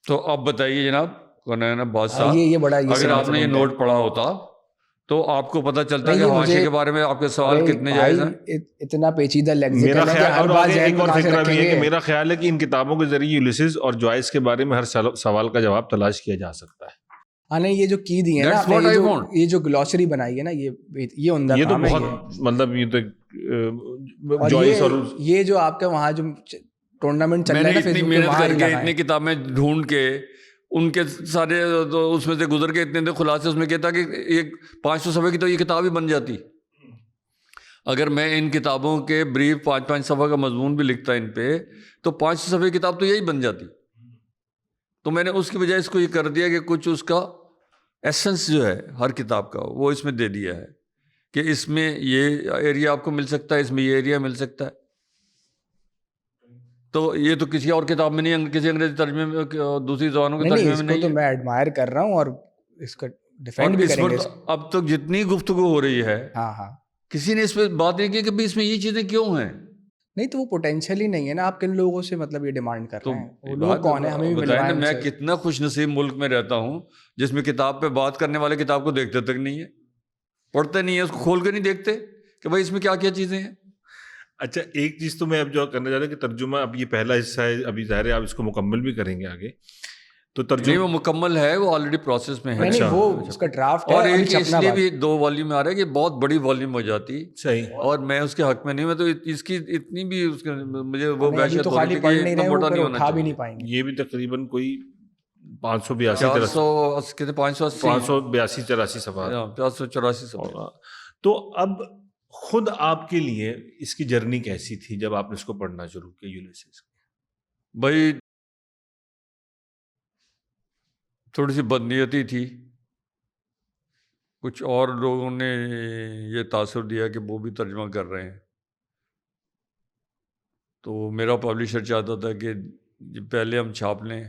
تو اب بتائیے جناب قناعت عباس صاحب، یہ بڑا اگر آپ نے یہ نوٹ پڑھا ہوتا تو آپ کو پتہ چلتا ہے کہ حواشی کے بارے میں آپ کے سوال کتنے جائز ہیں. اتنا پیچیدہ میرا لیکسیکن ہے کہ خیال ہر بات ذہن ایک میں اور کہاں سے فکرہ بھی ہے رکھیں کہ گے. میرا خیال ہے کہ ان کتابوں کے ذریعے یولیسز اور جوائس کے بارے میں ہر سوال کا جواب تلاش کیا جا سکتا ہے. ہاں نہیں یہ جو کی دی ہے نا That's what I want. یہ جو گلوسری بنائی ہے نا یہ عمدہ یہ تو کام ہے. بہت مطلب یہ تو اور جوائس اور یہ جو آپ کے وہاں جو ٹورنامنٹ چل رہا ہے نا فیس بک پہ وہاں ہی لگا ہے. اتنی کتابیں ڈھونڈ کے ان کے سارے اس میں سے گزر کے اتنے خلاصے اس میں کہتا کہ ایک 500 صفحے کی تو یہ کتاب ہی بن جاتی. اگر میں ان کتابوں کے بریف 5-5 صفحہ کا مضمون بھی لکھتا ان پہ تو 500 صفحے کی کتاب تو یہی بن جاتی. تو میں نے اس کی بجائے اس کو یہ کر دیا کہ کچھ اس کا ایسنس جو ہے ہر کتاب کا وہ اس میں دے دیا ہے کہ اس میں یہ ایریا آپ کو مل سکتا ہے, اس میں یہ ایریا مل سکتا ہے. تو یہ تو کسی اور کتاب میں نہیں, کسی انگریزی ترجمے میں, دوسری زبانوں کے ترجمے میں نہیں. تو میں ایڈمائر کر رہا ہوں اور اس کا ڈیفینڈ بھی کریں گے. اب تک جتنی گفتگو ہو رہی ہے ہاں کسی نے اس پہ بات نہیں کی کہ اس میں یہ چیزیں کیوں ہیں. نہیں تو وہ پوٹینشیل ہی نہیں ہے نا. آپ کن لوگوں سے مطلب یہ ڈیمانڈ کر رہے ہیں, وہ لوگ کون ہیں, ہمیں بھی ملوائیں. میں کتنا خوش نصیب ملک میں رہتا ہوں جس میں کتاب پہ بات کرنے والے کتاب کو دیکھتے تک نہیں ہے, پڑھتے نہیں ہے, اس کو کھول کے نہیں دیکھتے کہ بھائی اس میں کیا کیا چیزیں ہیں. اچھا ایک چیز تو میں اب جو کرنا چاہ رہا ہوں کہ ترجمہ اب یہ پہلا حصہ ہے, ابھی ظاہر ہے آپ اس کو مکمل بھی کریں گے آگے. تو ترجمہ وہ مکمل ہے, وہ آلریڈی پروسیس میں ہے. نہیں وہ اس کا ڈرافٹ ہے اور اس لیے بھی 2 والیوم آ رہا ہے کہ بہت بڑی والیوم ہو جاتی. صحیح. اور میں اس کے حق میں نہیں, میں تو اس کی اتنی بھی مجھے وہ تو خالی پڑھ نہیں رہے وہ پھر اٹھا بھی نہیں پائیں گے. یہ بھی تقریباً کوئی 582 صفحات. تو اب خود آپ کے لیے اس کی جرنی کیسی تھی جب آپ نے اس کو پڑھنا شروع کیا یولیسز؟ بھائی تھوڑی سی بدنیتی تھی, کچھ اور لوگوں نے یہ تاثر دیا کہ وہ بھی ترجمہ کر رہے ہیں. تو میرا پبلشر چاہتا تھا کہ پہلے ہم چھاپ لیں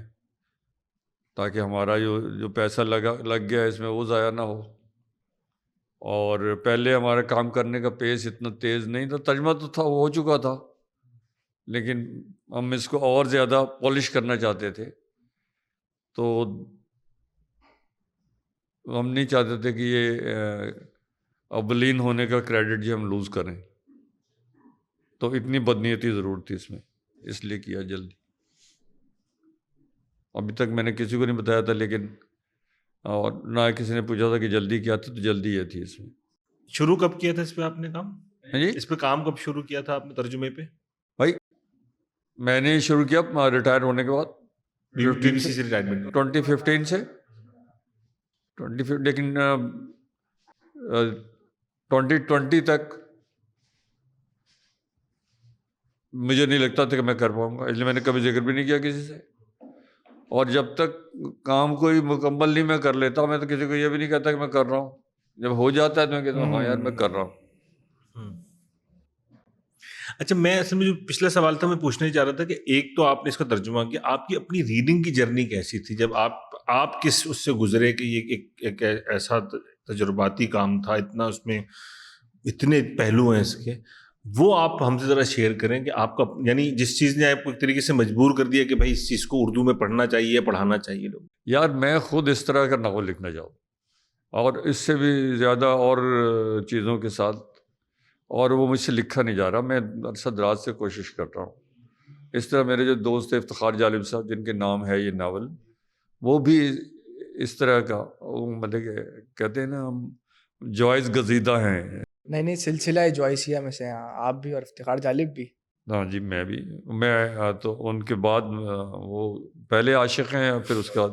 تاکہ ہمارا جو پیسہ لگ گیا اس میں وہ ضائع نہ ہو. اور پہلے ہمارا کام کرنے کا پیس اتنا تیز نہیں تھا. ترجمہ تو تھا, وہ ہو چکا تھا, لیکن ہم اس کو اور زیادہ پالش کرنا چاہتے تھے. تو ہم نہیں چاہتے تھے کہ یہ اولین ہونے کا کریڈٹ جو ہم لوز کریں. تو اتنی بدنیتی ضرور تھی اس میں, اس لیے کیا جلدی. ابھی تک میں نے کسی کو نہیں بتایا تھا, لیکن اور نہ کسی نے پوچھا تھا کہ جلدی کیا تھا, تو جلدی یہ تھی اس میں. شروع کب کیا تھا اس پہ آپ نے کام؟ جی اس پہ کام کب شروع کیا تھا آپ نے ترجمے پہ؟ بھائی میں نے شروع کیا ریٹائر ہونے کے بعد, BBC سے ریٹائرمنٹ 2015 سے 2015, لیکن 2020 تک مجھے نہیں لگتا تھا کہ میں کر پاؤں گا, اس لیے میں نے کبھی ذکر بھی نہیں کیا کسی سے. اور جب تک کام کوئی مکمل نہیں میں کر لیتا, میں تو کسی کو یہ بھی نہیں کہتا کہ میں کر رہا ہوں. جب ہو جاتا ہے تو میں کہتا ہوں ہاں یار میں کر رہا ہوں. اچھا میں اصل میں جو پچھلا سوال تھا میں پوچھنا ہی چاہ رہا تھا کہ ایک تو آپ نے اس کا ترجمہ کیا, آپ کی اپنی ریڈنگ کی جرنی کیسی تھی جب آپ کس اس سے گزرے کہ یہ ایک ایسا تجرباتی کام تھا, اتنا اس میں اتنے پہلو ہیں اس کے, وہ آپ ہم سے ذرا شیئر کریں کہ آپ کا یعنی جس چیز نے آپ کو ایک طریقے سے مجبور کر دیا کہ بھائی اس چیز کو اردو میں پڑھنا چاہیے, پڑھانا چاہیے لوگ. یار میں خود اس طرح کا ناول لکھنا چاہوں اور اس سے بھی زیادہ اور چیزوں کے ساتھ, اور وہ مجھ سے لکھا نہیں جا رہا. میں عرصہ دراز سے کوشش کر رہا ہوں. اس طرح میرے جو دوست ہیں افتخار جالب صاحب, جن کے نام ہے یہ ناول, وہ بھی اس طرح کا مطلب کہ کہتے ہیں نا ہم جوائز گزیدہ ہیں. نہیں سلسلہ جوائسیہ میں سے آپ بھی اور افتخار جالب بھی. ہاں جی میں بھی. میں تو ان کے بعد وہ پہلے عاشق ہیں, پھر اس کے بعد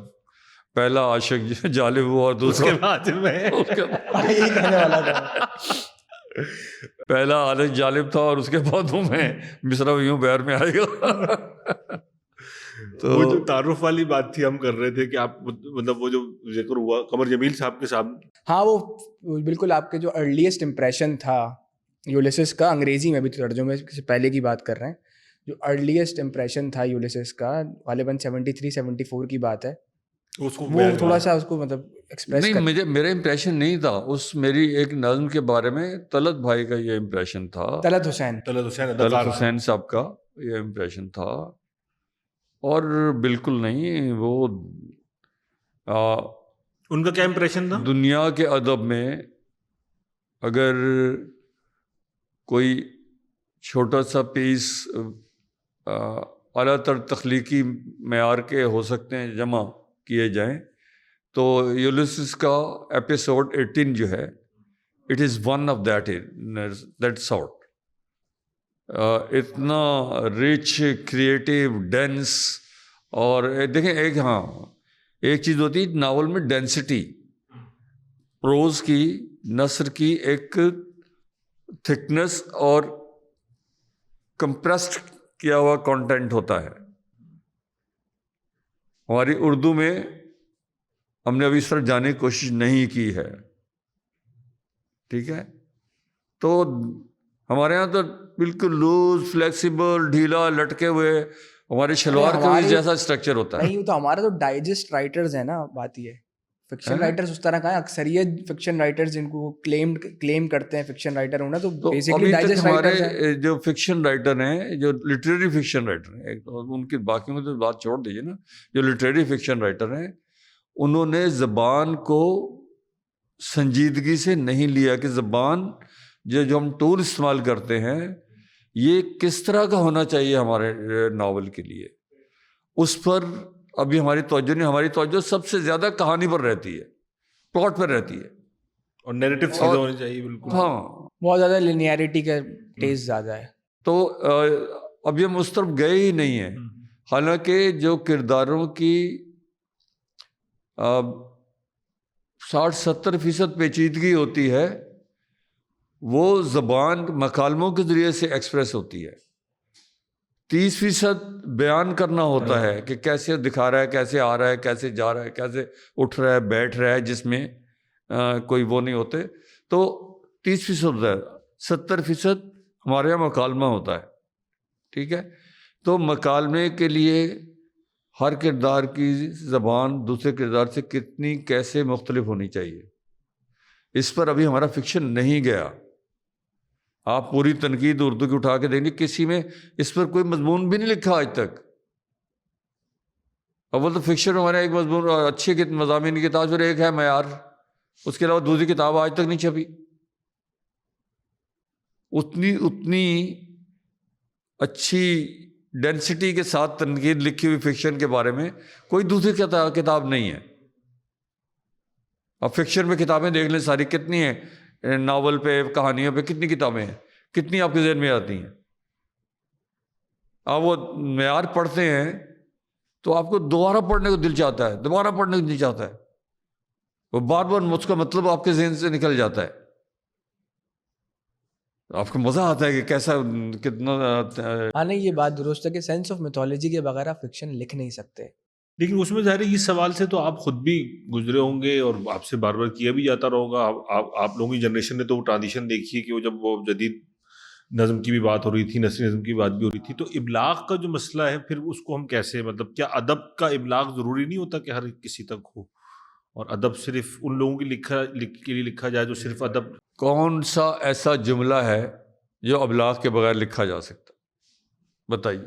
پہلا عاشق جالب ہوا اور دوسرے بعد میں یہی کہنے والا تھا. پہلا عاشق جالب تھا اور اس کے بعد وہ میں مصرع یوں بہر میں آئے گا. تو وہ جو تعارف والی بات تھی ہم کر رہے تھے کہ آپ مطلب وہ جو ذکر ہوا قمر جمیل صاحب کے ساتھ, ہاں وہ بالکل آپ کے جو ارلیسٹ امپریشن تھا یولیسز کا, انگریزی میں بھی ترجمے سے پہلے کی بات کر رہے ہیں, جو ارلیسٹ امپریشن تھا یولیسز کا غالباً 73-74 کی بات ہے, وہ تھوڑا سا اس کو مطلب ایکسپریس نہیں, میرا امپریشن نہیں تھا اس, میری ایک نظم کے بارے میں طلعت بھائی کا یہ امپریشن تھا, طلعت حسین صاحب کا یہ امپریشن تھا. اور بالکل نہیں, وہ ان کا کیا امپریشن تھا دنیا کے ادب میں اگر کوئی چھوٹا سا پیس اعلیٰ تر تخلیقی معیار کے ہو سکتے ہیں جمع کیے جائیں تو یولیسس کا ایپیسوڈ 18 جو ہے it is one of that sort. اتنا رچ، کریٹیو، ڈینس. اور دیکھیں ایک چیز ہوتی ہے ناول میں ڈینسٹی، پروز کی، نثر کی ایک تھکنس اور کمپریسڈ کیا ہوا کانٹینٹ ہوتا ہے. ہماری اردو میں ہم نے ابھی اس طرف جانے کی کوشش نہیں کی ہے، ٹھیک ہے. تو ہمارے یہاں تو بالکل لوز، فلیکسیبل، ڈھیلا، لٹکے ہوئے ہمارے شلوار قمیض جیسا اسٹرکچر ہوتا ہے. نہیں تو ہمارا تو ڈائجسٹ رائٹرز ہیں نا، بات یہ فکشن رائٹرز اس طرح کا ہے. اکثریت فکشن رائٹرز جن کو کلیم کرتے ہیں فکشن رائٹر ہونا، تو بیسیکلی ڈائجسٹ رائٹرز ہیں. ہمارے جو فکشن رائٹر ہیں، جو لٹریری فکشن رائٹر ہیں، ان کی باقیوں میں تو بات چھوڑ دیجیے نا، جو لٹریری فکشن رائٹر ہیں انہوں نے زبان کو سنجیدگی سے نہیں لیا کہ زبان جو ہم ٹول استعمال کرتے ہیں یہ کس طرح کا ہونا چاہیے ہمارے ناول کے لیے. اس پر ابھی ہماری توجہ نہیں. ہماری توجہ سب سے زیادہ کہانی پر رہتی ہے، پلاٹ پر رہتی ہے، اور نیریٹو چیزیں ہونی چاہیے. بالکل ہاں، بہت زیادہ لینیئرٹی کا ٹیسٹ زیادہ ہے. تو ابھی ہم اس طرف گئے ہی نہیں ہیں. حالانکہ جو کرداروں کی 60-70% پیچیدگی ہوتی ہے وہ زبان مکالموں کے ذریعے سے ایکسپریس ہوتی ہے. 30% بیان کرنا ہوتا ہے کہ کیسے دکھا رہا ہے، کیسے آ رہا ہے، کیسے جا رہا ہے، کیسے اٹھ رہا ہے، بیٹھ رہا ہے، جس میں کوئی وہ نہیں ہوتے. تو 30% ہوتا ہے، 70% ہمارے یہاں مکالمہ ہوتا ہے. ٹھیک ہے. تو مکالمے کے لیے ہر کردار کی زبان دوسرے کردار سے کتنی کیسے مختلف ہونی چاہیے، اس پر ابھی ہمارا فکشن نہیں گیا. آپ پوری تنقید اردو کی اٹھا کے دیں گے، کسی میں اس پر کوئی مضمون بھی نہیں لکھا آج تک. اول تو فکشن ہمارا ایک مضمون اچھی مضامین کی کتاب پھر ایک ہے معیار، اس کے علاوہ دوسری کتاب آج تک نہیں چھپی. اتنی اچھی ڈینسٹی کے ساتھ تنقید لکھی ہوئی فکشن کے بارے میں کوئی دوسری کتاب نہیں ہے. اب فکشن میں کتابیں دیکھ لیں ساری، کتنی ہیں ناول پہ، کہانیوں پہ کتنی کتابیں ہیں، کتنی آپ کے ذہن میں آتی ہیں. آپ وہ معیار پڑھتے ہیں تو آپ کو دوبارہ پڑھنے کو دل چاہتا ہے، دوبارہ پڑھنے کو دل چاہتا ہے. وہ بار بار اس کا مطلب آپ کے ذہن سے نکل جاتا ہے. آپ کو مزہ آتا ہے کہ کیسا کتنا. ہاں نہیں، یہ بات درست ہے کہ سینس آف میتھولوجی کے بغیر آپ فکشن لکھ نہیں سکتے. لیکن اس میں ظاہر ہے اس سوال سے تو آپ خود بھی گزرے ہوں گے اور آپ سے بار بار کیا بھی جاتا رہے گا. آپ لوگوں کی جنریشن نے تو وہ ٹرانزیشن دیکھی ہے کہ وہ جب وہ جدید نظم کی بھی بات ہو رہی تھی، نثری نظم کی بات بھی ہو رہی تھی، تو ابلاغ کا جو مسئلہ ہے پھر اس کو ہم کیسے، مطلب کیا ادب کا ابلاغ ضروری نہیں ہوتا کہ ہر کسی تک ہو، اور ادب صرف ان لوگوں کی کے لیے لکھا جائے جو صرف ادب. کون سا ایسا جملہ ہے جو ابلاغ کے بغیر لکھا جا سکتا؟ بتائیے.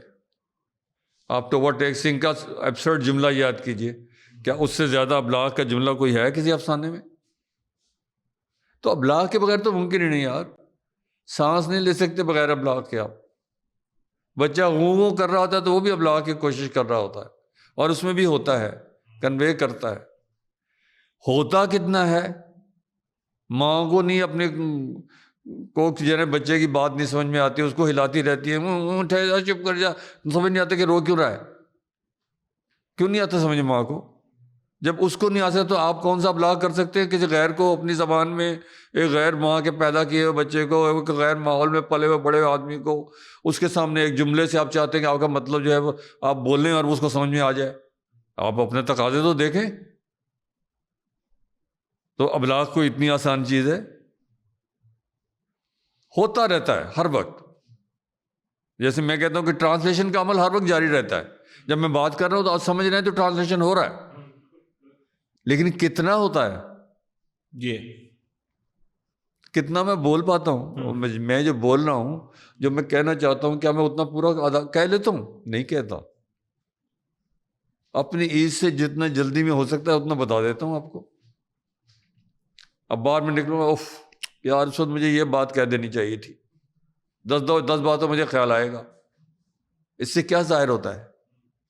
آپ ٹوبا ٹیک سنگھ کا ایبسرڈ جملہ یاد کیجئے، کیا اس سے زیادہ ابلاغ کا جملہ کوئی ہے کسی افسانے میں؟ تو ابلاغ کے بغیر تو ممکن ہی نہیں یار. سانس نہیں لے سکتے بغیر ابلاغ کے. آپ بچہ غوں کر رہا ہوتا ہے تو وہ بھی ابلاغ کی کوشش کر رہا ہوتا ہے، اور اس میں بھی ہوتا ہے، کنوے کرتا ہے. ہوتا کتنا ہے، ماں کو نہیں اپنے کوک جنے بچے کی بات نہیں سمجھ میں آتی، اس کو ہلاتی رہتی ہے، ٹھہر جا، چپ کر جا. سمجھ نہیں آتا کہ رو کیوں رہا ہے، کیوں نہیں آتا سمجھ ماں کو. جب اس کو نہیں آ سکتا تو آپ کون سا ابلاغ کر سکتے ہیں کسی غیر کو اپنی زبان میں، ایک غیر ماں کے پیدا کیے ہوئے بچے کو، ایک غیر ماحول میں پلے ہوئے بڑے آدمی کو، اس کے سامنے ایک جملے سے آپ چاہتے ہیں کہ آپ کا مطلب جو ہے وہ آپ بولیں اور اس کو سمجھ میں آ جائے. آپ اپنے تقاضے تو دیکھیں. تو ابلاغ کوئی اتنی آسان چیز ہے؟ ہوتا رہتا ہے ہر وقت. جیسے میں کہتا ہوں کہ ٹرانسلیشن کا عمل ہر وقت جاری رہتا ہے. جب میں بات کر رہا ہوں تو آپ سمجھ رہے ہیں تو ٹرانسلیشن ہو رہا ہے، لیکن کتنا ہوتا ہے، یہ کتنا میں بول پاتا ہوں، میں جو بول رہا ہوں، جو میں کہنا چاہتا ہوں، کیا میں اتنا پورا کہہ لیتا ہوں؟ نہیں کہتا. اپنی عید سے جتنا جلدی میں ہو سکتا ہے اتنا بتا دیتا ہوں آپ کو. اب باہر میں نکلوں گا، اف یار اس وقت مجھے یہ بات کہہ دینی چاہیے تھی، 10 باتوں مجھے خیال آئے گا. اس سے کیا ظاہر ہوتا ہے؟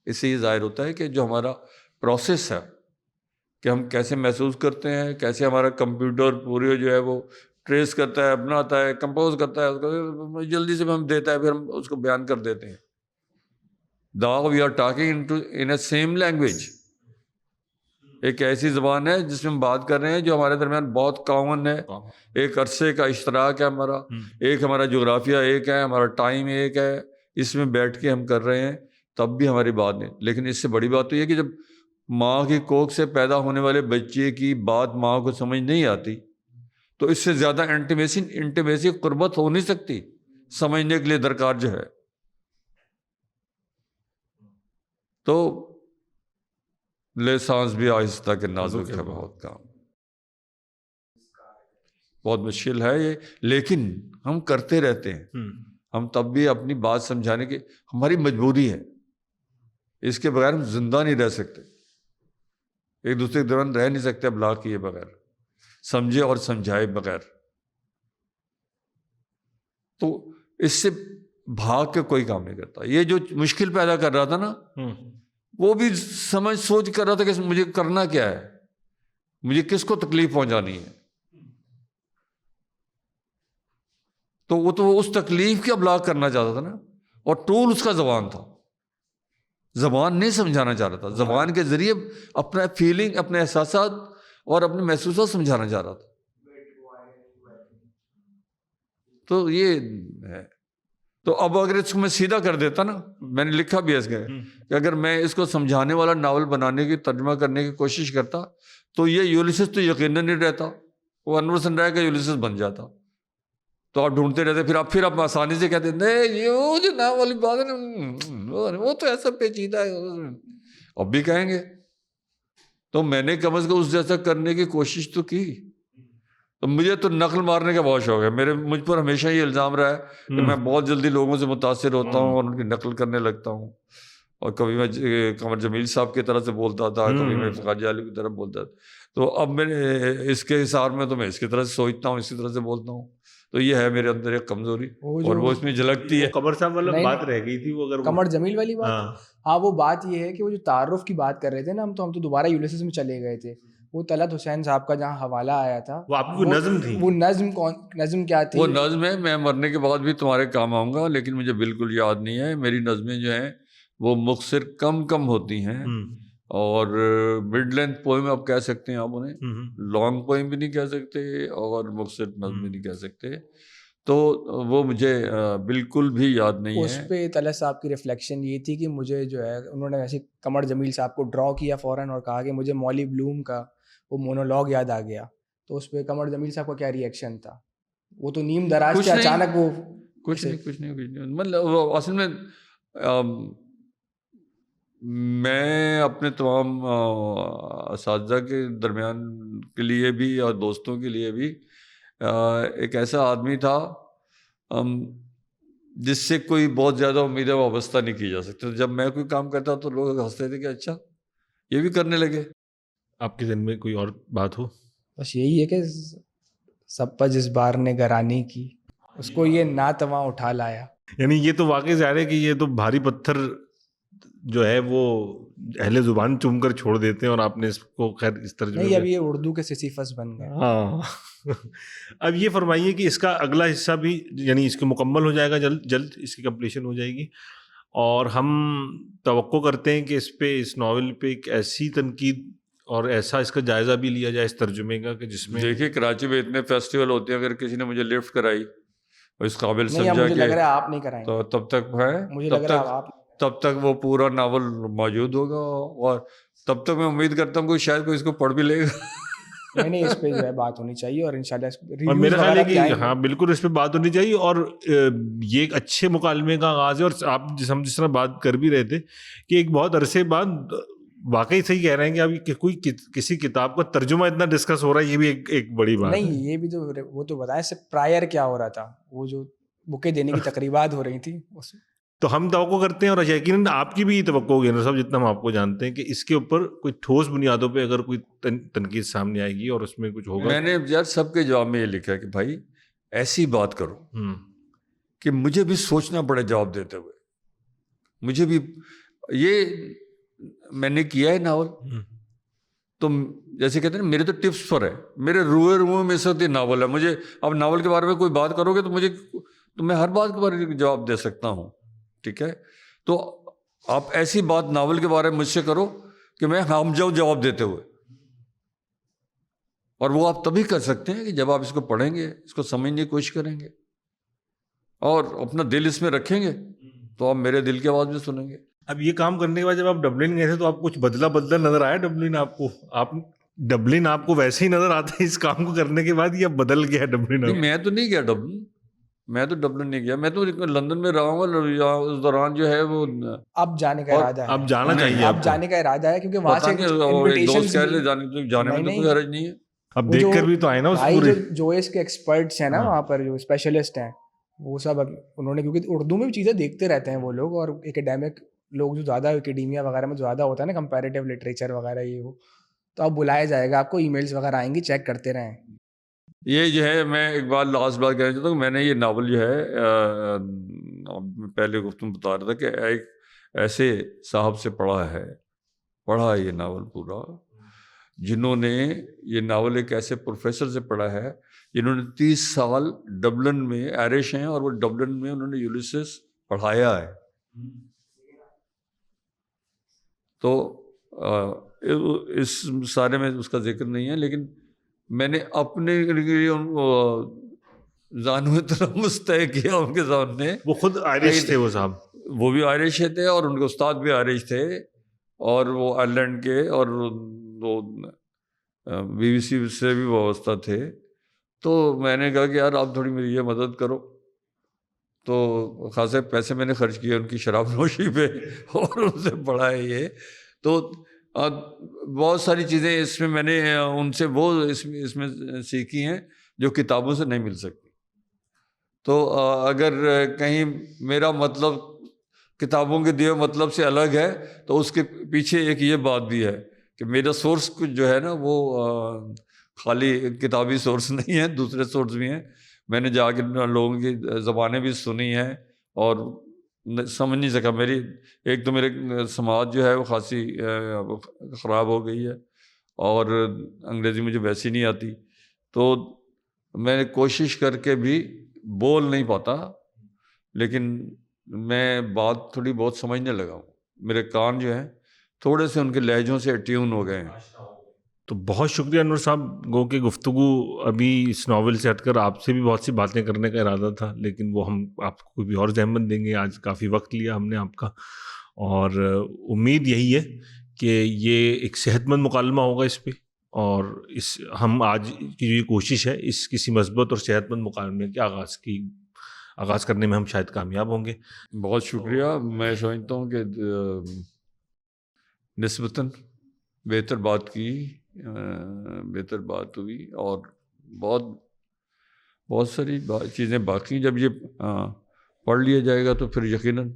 اس سے یہ ظاہر ہوتا ہے کہ جو ہمارا پروسیس ہے کہ ہم کیسے محسوس کرتے ہیں، کیسے ہمارا کمپیوٹر پورے جو ہے وہ ٹریس کرتا ہے، اپناتا ہے، کمپوز کرتا ہے، اس کو جلدی سے ہم دیتا ہے، پھر ہم اس کو بیان کر دیتے ہیں. Now we are talking in a same language. ایک ایسی زبان ہے جس میں ہم بات کر رہے ہیں جو ہمارے درمیان بہت کامن ہے، ایک عرصے کا اشتراک ہے ہمارا، ایک ہمارا جغرافیہ ایک ہے، ہمارا ٹائم ایک ہے، اس میں بیٹھ کے ہم کر رہے ہیں، تب بھی ہماری بات نہیں. لیکن اس سے بڑی بات تو یہ کہ جب ماں کی کوکھ سے پیدا ہونے والے بچے کی بات ماں کو سمجھ نہیں آتی تو اس سے زیادہ انٹیمیسی قربت ہو نہیں سکتی سمجھنے کے لیے درکار جو ہے. تو لے سانس بھی آہستہ کہ نازک ہے بہت کام، بہت مشکل ہے یہ، لیکن ہم کرتے رہتے ہیں. ہم تب بھی اپنی بات سمجھانے کی ہماری مجبوری ہے، اس کے بغیر ہم زندہ نہیں رہ سکتے، ایک دوسرے کے دوران رہ نہیں سکتے ابلاغ کیے بغیر، سمجھے اور سمجھائے بغیر. تو اس سے بھاگ کے کوئی کام نہیں کرتا. یہ جو مشکل پیدا کر رہا تھا نا، وہ بھی سمجھ سوچ کر رہا تھا کہ مجھے کرنا کیا ہے، مجھے کس کو تکلیف پہنچانی ہے. تو وہ اس تکلیف کی ابلاغ کرنا چاہتا تھا نا، اور ٹول اس کا زبان تھا. زبان نہیں سمجھانا چاہ رہا تھا، زبان کے ذریعے اپنا فیلنگ، اپنے احساسات اور اپنے محسوسات سمجھانا چاہ رہا تھا. تو یہ ہے. تو اب اگر اس کو میں سیدھا کر دیتا نا، میں نے لکھا بھی ہے اس کے کہ اگر میں اس کو سمجھانے والا ناول بنانے کی، ترجمہ کرنے کی کوشش کرتا تو یہ یولیسس تو یقیناً نہیں رہتا، وہ انور حسن رائے کا یولیسس بن جاتا. تو آپ ڈھونڈتے رہتے، پھر آپ آسانی سے کہتے نہیں یہ جو ناول والی بات ہے نا وہ تو ایسا پیچیدہ ہے، اب بھی کہیں گے. تو میں نے کم از کم اس جیسا کرنے کی کوشش تو کی. تو مجھے تو نقل مارنے کا بہت شوق ہے، مجھ پر ہمیشہ یہ الزام رہا ہے کہ میں بہت جلدی لوگوں سے متاثر ہوتا ہوں اور ان کی نقل کرنے لگتا ہوں. اور کبھی میں قمر جمیل صاحب کی طرح سے بولتا تھا، کبھی میں خواجہ علی کی طرح بولتا تھا. تو اب میں اس کے حساب میں تو میں اس کی طرح سے سوچتا ہوں، اسی طرح سے بولتا ہوں. تو یہ ہے میرے اندر ایک کمزوری، اور وہ اس میں جھلکتی ہے. قمر صاحب والا بات رہ گئی تھی وہ، اگر قمر جمیل والی بات، ہاں وہ بات یہ ہے کہ وہ جو تعارف کی بات کر رہے تھے نا، ہم تو دوبارہ یولیسس میں چلے گئے تھے. وہ طلعت حسین صاحب کا جہاں حوالہ آیا تھا، وہ آپ کی نظم تھی. وہ نظم کیا تھی؟ وہ نظم ہے، میں مرنے کے بعد بھی تمہارے کام آؤں گا، لیکن مجھے بالکل یاد نہیں ہے. میری نظمیں جو ہیں وہ مختصر کم ہوتی ہیں، اور مڈ لینتھ پوئم آپ کہہ سکتے ہیں، آپ انہیں لانگ پوئم بھی نہیں کہہ سکتے اور مختصر نظم بھی نہیں کہہ سکتے. تو وہ مجھے بالکل بھی یاد نہیں ہے. اس پہ طلعت صاحب کی ریفلیکشن یہ تھی کہ مجھے جو ہے انہوں نے ایسے قمر جمیل صاحب کو ڈرا کیا فوراً اور کہا کہ مجھے مولی بلوم کا وہ مونولوگ یاد آ گیا. تو اس پہ قمر جمیل صاحب کا کیا ری ایکشن تھا؟ وہ تو نیم دراز سے اچانک وہ کچھ نہیں مطلب اصل میں میں اپنے تمام اساتذہ کے درمیان کے لیے بھی اور دوستوں کے لیے بھی ایک ایسا آدمی تھا جس سے کوئی بہت زیادہ امیدیں وابستہ نہیں کی جا سکتی. جب میں کوئی کام کرتا تو لوگ ہنستے تھے کہ اچھا یہ بھی کرنے لگے. آپ کے ذہن میں کوئی اور بات ہو؟ بس یہی ہے کہ سب پر جس بار نے گرانی کی، اس کو یہ ناتواں اٹھا لایا. یعنی یہ تو واقعی ظاہر ہے کہ یہ تو بھاری پتھر جو ہے وہ اہل زبان چوم کر چھوڑ دیتے ہیں، اور آپ نے اس کو خیر اس ترجمے نہیں، اب یہ اردو کے سیسیفس بن گئے. ہاں. اب یہ فرمائیے کہ اس کا اگلا حصہ بھی، یعنی اس کے مکمل ہو جائے گا جلد اس کی کمپلیشن ہو جائے گی، اور ہم توقع کرتے ہیں کہ اس پہ، اس ناول پہ ایک ایسی تنقید اور ایسا اس کا جائزہ بھی لیا جائے اس ترجمے کا کہ جس میں دیکھیے کراچی میں اتنے فیسٹیول ہوتے ہیں، اگر کسی نے مجھے لفٹ کرائی اور اس قابل نہیں، سمجھا مجھے لگ کہ رہا ہے آپ نہیں کرائیں تو تب تک ہے، مجھے لگ رہا ہے آپ تب تک وہ پورا ناول موجود ہوگا، اور تب تک میں امید کرتا ہوں کہ شاید کوئی اس کو پڑھ بھی لے گا. نہیں اس پہ جو ہے بات ہونی چاہیے، اور انشاءاللہ اور میرا خیال ہے کہ ہاں بالکل اس پہ بات ہونی چاہیے. اور یہ ایک اچھے مکالمے کا آغاز ہے، اور آپ ہم جس طرح بات کر بھی رہے تھے کہ ایک بہت عرصے بعد واقعی صحیح کہہ رہے ہیں کہ ابھی کوئی کسی کتاب کا ترجمہ اتنا ڈسکس ہو رہا ہے، یہ بھی ایک بڑی بات نہیں. یہ بھی تو وہ تو بتائیں، اس سے پرائر کیا ہو رہا تھا، وہ جو بکیں دینے کی تقریبات ہو رہی تھی. تو ہم توقع کرتے ہیں اور یقیناً آپ کی بھی یہ توقع ہوگی انور صاحب جتنا ہم آپ کو جانتے ہیں کہ اس کے اوپر کوئی ٹھوس بنیادوں پہ اگر کوئی تنقید سامنے آئے گی اور اس میں کچھ ہوگا. میں نے یار سب کے جواب میں یہ لکھا ہے کہ بھائی ایسی بات کرو کہ مجھے بھی سوچنا پڑے جواب دیتے ہوئے. مجھے بھی یہ میں نے کیا ہے ناول تو جیسے کہتے ہیں نا میرے تو ٹپس پر ہے, میرے روئے میں اس وقت یہ ناول ہے. مجھے اب ناول کے بارے میں کوئی بات کرو گے تو میں ہر بات کے بارے میں جواب دے سکتا ہوں, ٹھیک ہے. تو آپ ایسی بات ناول کے بارے میں مجھ سے کرو کہ میں ہم جاؤں جواب دیتے ہوئے, اور وہ آپ تبھی کر سکتے ہیں کہ جب آپ اس کو پڑھیں گے, اس کو سمجھنے کی کوشش کریں گے اور اپنا دل اس میں رکھیں گے تو آپ میرے دل کی آواز بھی سنیں گے. اب یہ کام کرنے کے بعد جب آپ ڈبلن گئے تھے تو آپ کچھ بدلا نظر آیا ڈبلن آپ کو؟ ڈبلن آپ کو ویسے ہی نظر آتا ہے اس کام کو کرنے کے بعد یا بدل گیا ڈبلن؟ نہیں, میں تو نہیں گیا ڈبلن, میں تو ڈبلن نہیں گیا, میں تو لندن میں رہا ہوں. اس دوران جو ہے وہ اب جانے کا ارادہ ہے, اب جانا چاہیے, اب جانے کا ارادہ ہے کیونکہ وہاں سے جانے میں تو کوئی حرج نہیں ہے. اب دیکھ کر بھی تو آئے نا اس پورے جو اس کے ایکسپرٹس ہیں نا وہاں پر جو اسپیشلسٹ ہیں وہ سب انہوں نے, کیونکہ اردو میں بھی چیزیں دیکھتے رہتے ہیں وہ لوگ, اور اکیڈیمک لوگ جو زیادہ اکیڈیمیا وغیرہ میں زیادہ ہوتا ہے نا کمپیریٹیو لٹریچر وغیرہ یہ وہ, تو اب بلایا جائے گا آپ کو, ای میلز وغیرہ آئیں گی, چیک کرتے رہیں. یہ جو ہے میں ایک بار لاسٹ بات کہنا چاہتا ہوں, میں نے یہ ناول جو ہے پہلے گفتگو بتا رہا تھا کہ ایک ایسے صاحب سے پڑھا یہ ناول پورا, جنہوں نے یہ ناول ایک ایسے پروفیسر سے پڑھا ہے جنہوں نے 30 سال ڈبلن میں آئرش ہیں اور وہ ڈبلن میں انہوں نے یولیسس پڑھایا ہے. تو اس سارے میں اس کا ذکر نہیں ہے, لیکن میں نے اپنے ذہن تلمس طے کیا ان کے سامنے. وہ خود آئرش تھے وہ صاحب, وہ بھی آئرش تھے اور ان کے استاد بھی آئرش تھے, اور وہ آئرلینڈ کے اور وہ BBC سے بھی وابستہ تھے. تو میں نے کہا کہ یار آپ تھوڑی میری یہ مدد کرو, تو خاصے پیسے میں نے خرچ کیے ان کی شراب نوشی پہ اور ان سے پڑھا ہے یہ. تو بہت ساری چیزیں اس میں نے ان سے وہ اس میں سیکھی ہیں جو کتابوں سے نہیں مل سکتی. تو اگر کہیں میرا مطلب کتابوں کے دیے مطلب سے الگ ہے تو اس کے پیچھے ایک یہ بات بھی ہے کہ میرا سورس کچھ جو ہے نا وہ خالی کتابی سورس نہیں ہے, دوسرے سورس بھی ہیں. میں نے جا کے لوگوں کی زبانیں بھی سنی ہیں اور سمجھ نہیں سکا. میری ایک تو میرے سماج جو ہے وہ خاصی خراب ہو گئی ہے اور انگریزی مجھے ویسی نہیں آتی, تو میں کوشش کر کے بھی بول نہیں پاتا, لیکن میں بات تھوڑی بہت سمجھنے لگا ہوں. میرے کان جو ہیں تھوڑے سے ان کے لہجوں سے اٹیون ہو گئے ہیں. تو بہت شکریہ انور صاحب. گو کہ گفتگو ابھی اس ناول سے ہٹ کر آپ سے بھی بہت سی باتیں کرنے کا ارادہ تھا, لیکن وہ ہم آپ کو بھی اور زحمت دیں گے. آج کافی وقت لیا ہم نے آپ کا, اور امید یہی ہے کہ یہ ایک صحت مند مکالمہ ہوگا اس پہ, اور ہم آج کی جو یہ کوشش ہے اس کسی مثبت اور صحت مند مکالمے کے آغاز کرنے میں ہم شاید کامیاب ہوں گے. بہت شکریہ. میں سمجھتا ہوں کہ نسبتاً بہتر بات ہوئی, اور بہت ساری چیزیں باقی. جب یہ پڑھ لیا جائے گا تو پھر یقیناً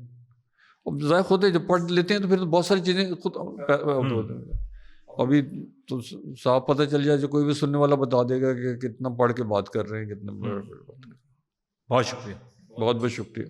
ظاہر خود ہے, جب پڑھ لیتے ہیں تو پھر تو بہت ساری چیزیں خود ابھی تو صاف پتہ چل جائے, جو کوئی بھی سننے والا بتا دے گا کہ کتنا پڑھ کے بات کر رہے ہیں, کتنا بہت شکریہ, بہت شکریہ.